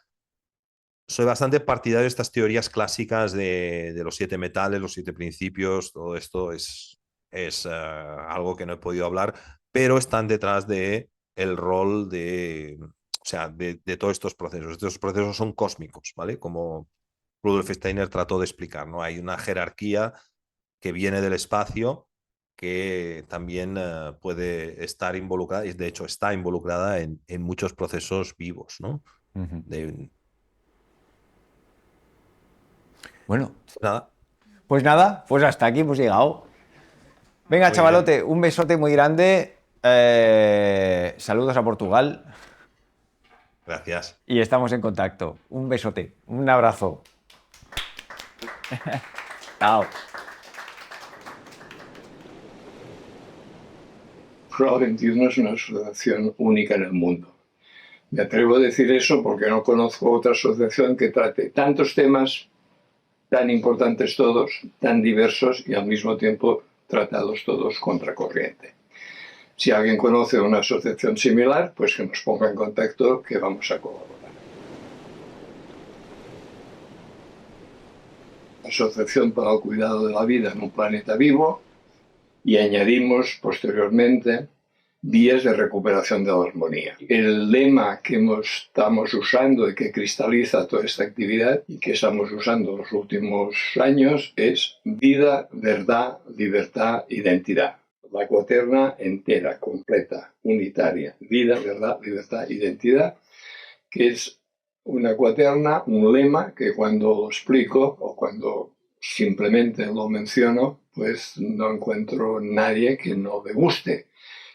Soy bastante partidario de estas teorías clásicas de los 7 metales, los 7 principios. Todo esto es algo que no he podido hablar, pero están detrás de el rol de todos estos procesos. Estos procesos son cósmicos, ¿vale? Como Rudolf Steiner trató de explicar, ¿no? Hay una jerarquía que viene del espacio que también puede estar involucrada, y de hecho está involucrada en muchos procesos vivos, ¿no? Bueno, nada. Pues nada, pues hasta aquí hemos llegado. Venga, muy chavalote, bien. Un besote muy grande. Saludos a Portugal. Gracias. Y estamos en contacto. Un besote, un abrazo. Chao. Froid 21 es una asociación única en el mundo. Me atrevo a decir eso porque no conozco otra asociación que trate tantos temas tan importantes todos, tan diversos y al mismo tiempo tratados todos contracorriente. Si alguien conoce una asociación similar, pues que nos ponga en contacto, que vamos a colaborar. Asociación para el Cuidado de la Vida en un Planeta Vivo, y añadimos posteriormente vías de recuperación de la armonía. El lema que estamos usando y que cristaliza toda esta actividad y que estamos usando los últimos años es vida, verdad, libertad, identidad. La cuaterna entera, completa, unitaria. Vida, verdad, libertad, identidad, que es una cuaterna, un lema que cuando lo explico o cuando simplemente lo menciono, pues no encuentro nadie que no le guste.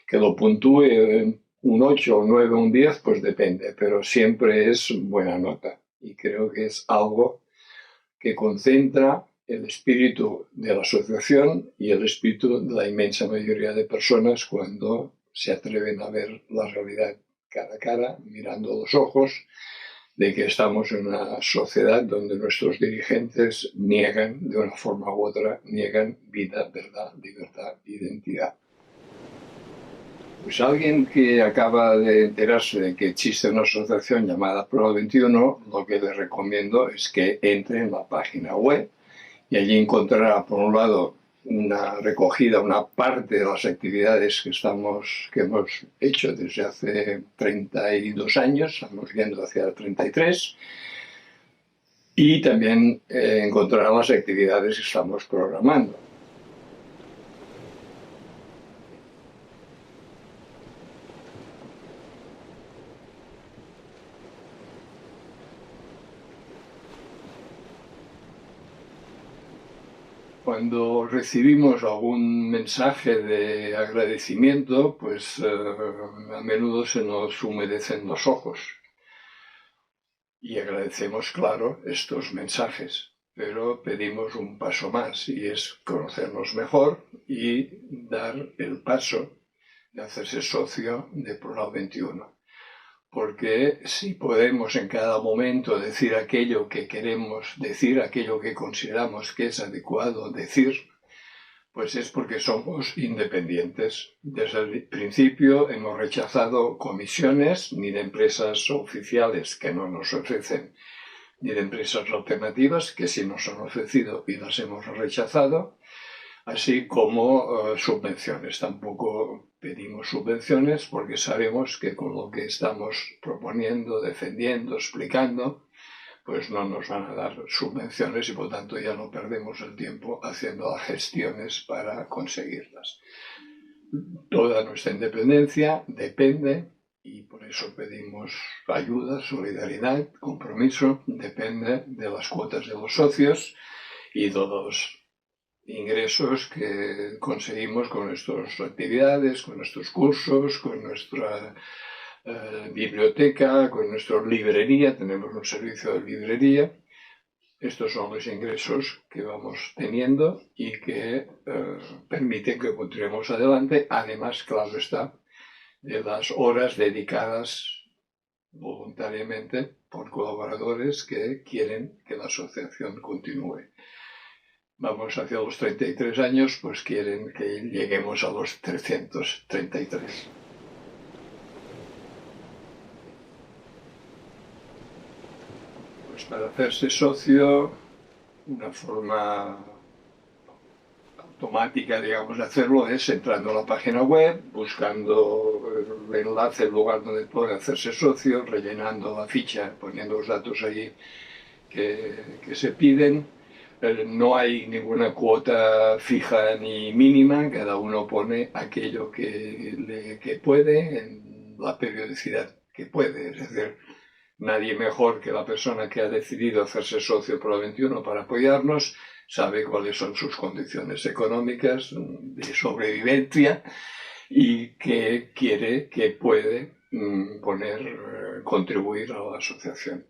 Que lo puntúe un 8, un 9, un 10, pues depende, pero siempre es buena nota. Y creo que es algo que concentra el espíritu de la asociación y el espíritu de la inmensa mayoría de personas cuando se atreven a ver la realidad cara a cara, mirando los ojos, de que estamos en una sociedad donde nuestros dirigentes niegan, de una forma u otra, niegan vida, verdad, libertad, identidad. Pues alguien que acaba de enterarse de que existe una asociación llamada Prueba 21, lo que le recomiendo es que entre en la página web y allí encontrará, por un lado, una recogida, una parte de las actividades que hemos hecho desde hace 32 años, estamos yendo hacia 33, y también encontrará las actividades que estamos programando. Cuando recibimos algún mensaje de agradecimiento, pues a menudo se nos humedecen los ojos. Y agradecemos, claro, estos mensajes, pero pedimos un paso más, y es conocernos mejor y dar el paso de hacerse socio de Plural 21. Porque si podemos en cada momento decir aquello que queremos decir, aquello que consideramos que es adecuado decir, pues es porque somos independientes. Desde el principio hemos rechazado comisiones ni de empresas oficiales que no nos ofrecen, ni de empresas alternativas que sí nos han ofrecido y las hemos rechazado, así como subvenciones. Tampoco pedimos subvenciones porque sabemos que con lo que estamos proponiendo, defendiendo, explicando, pues no nos van a dar subvenciones y por tanto ya no perdemos el tiempo haciendo las gestiones para conseguirlas. Toda nuestra independencia depende, y por eso pedimos ayuda, solidaridad, compromiso, depende de las cuotas de los socios y de los ingresos que conseguimos con nuestras actividades, con nuestros cursos, con nuestra biblioteca, con nuestra librería. Tenemos un servicio de librería. Estos son los ingresos que vamos teniendo y que permiten que continuemos adelante. Además, claro está, de las horas dedicadas voluntariamente por colaboradores que quieren que la asociación continúe. Vamos hacia los 33 años, pues quieren que lleguemos a los 333. Pues para hacerse socio, una forma automática, digamos, de hacerlo es entrando a la página web, buscando el enlace, el lugar donde puede hacerse socio, rellenando la ficha, poniendo los datos allí que se piden. No hay ninguna cuota fija ni mínima, cada uno pone aquello que puede en la periodicidad que puede. Es decir, nadie mejor que la persona que ha decidido hacerse socio por la 21 para apoyarnos sabe cuáles son sus condiciones económicas de sobrevivencia y que quiere, que puede contribuir a la asociación.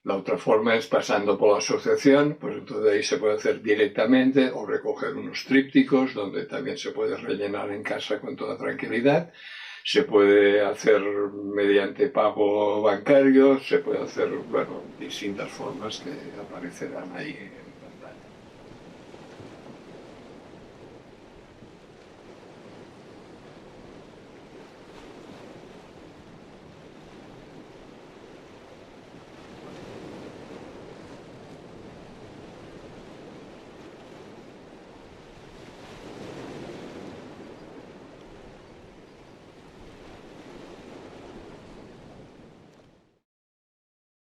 La otra forma es pasando por la asociación, pues entonces ahí se puede hacer directamente o recoger unos trípticos donde también se puede rellenar en casa con toda tranquilidad. Se puede hacer mediante pago bancario, se puede hacer, bueno, distintas formas que aparecerán ahí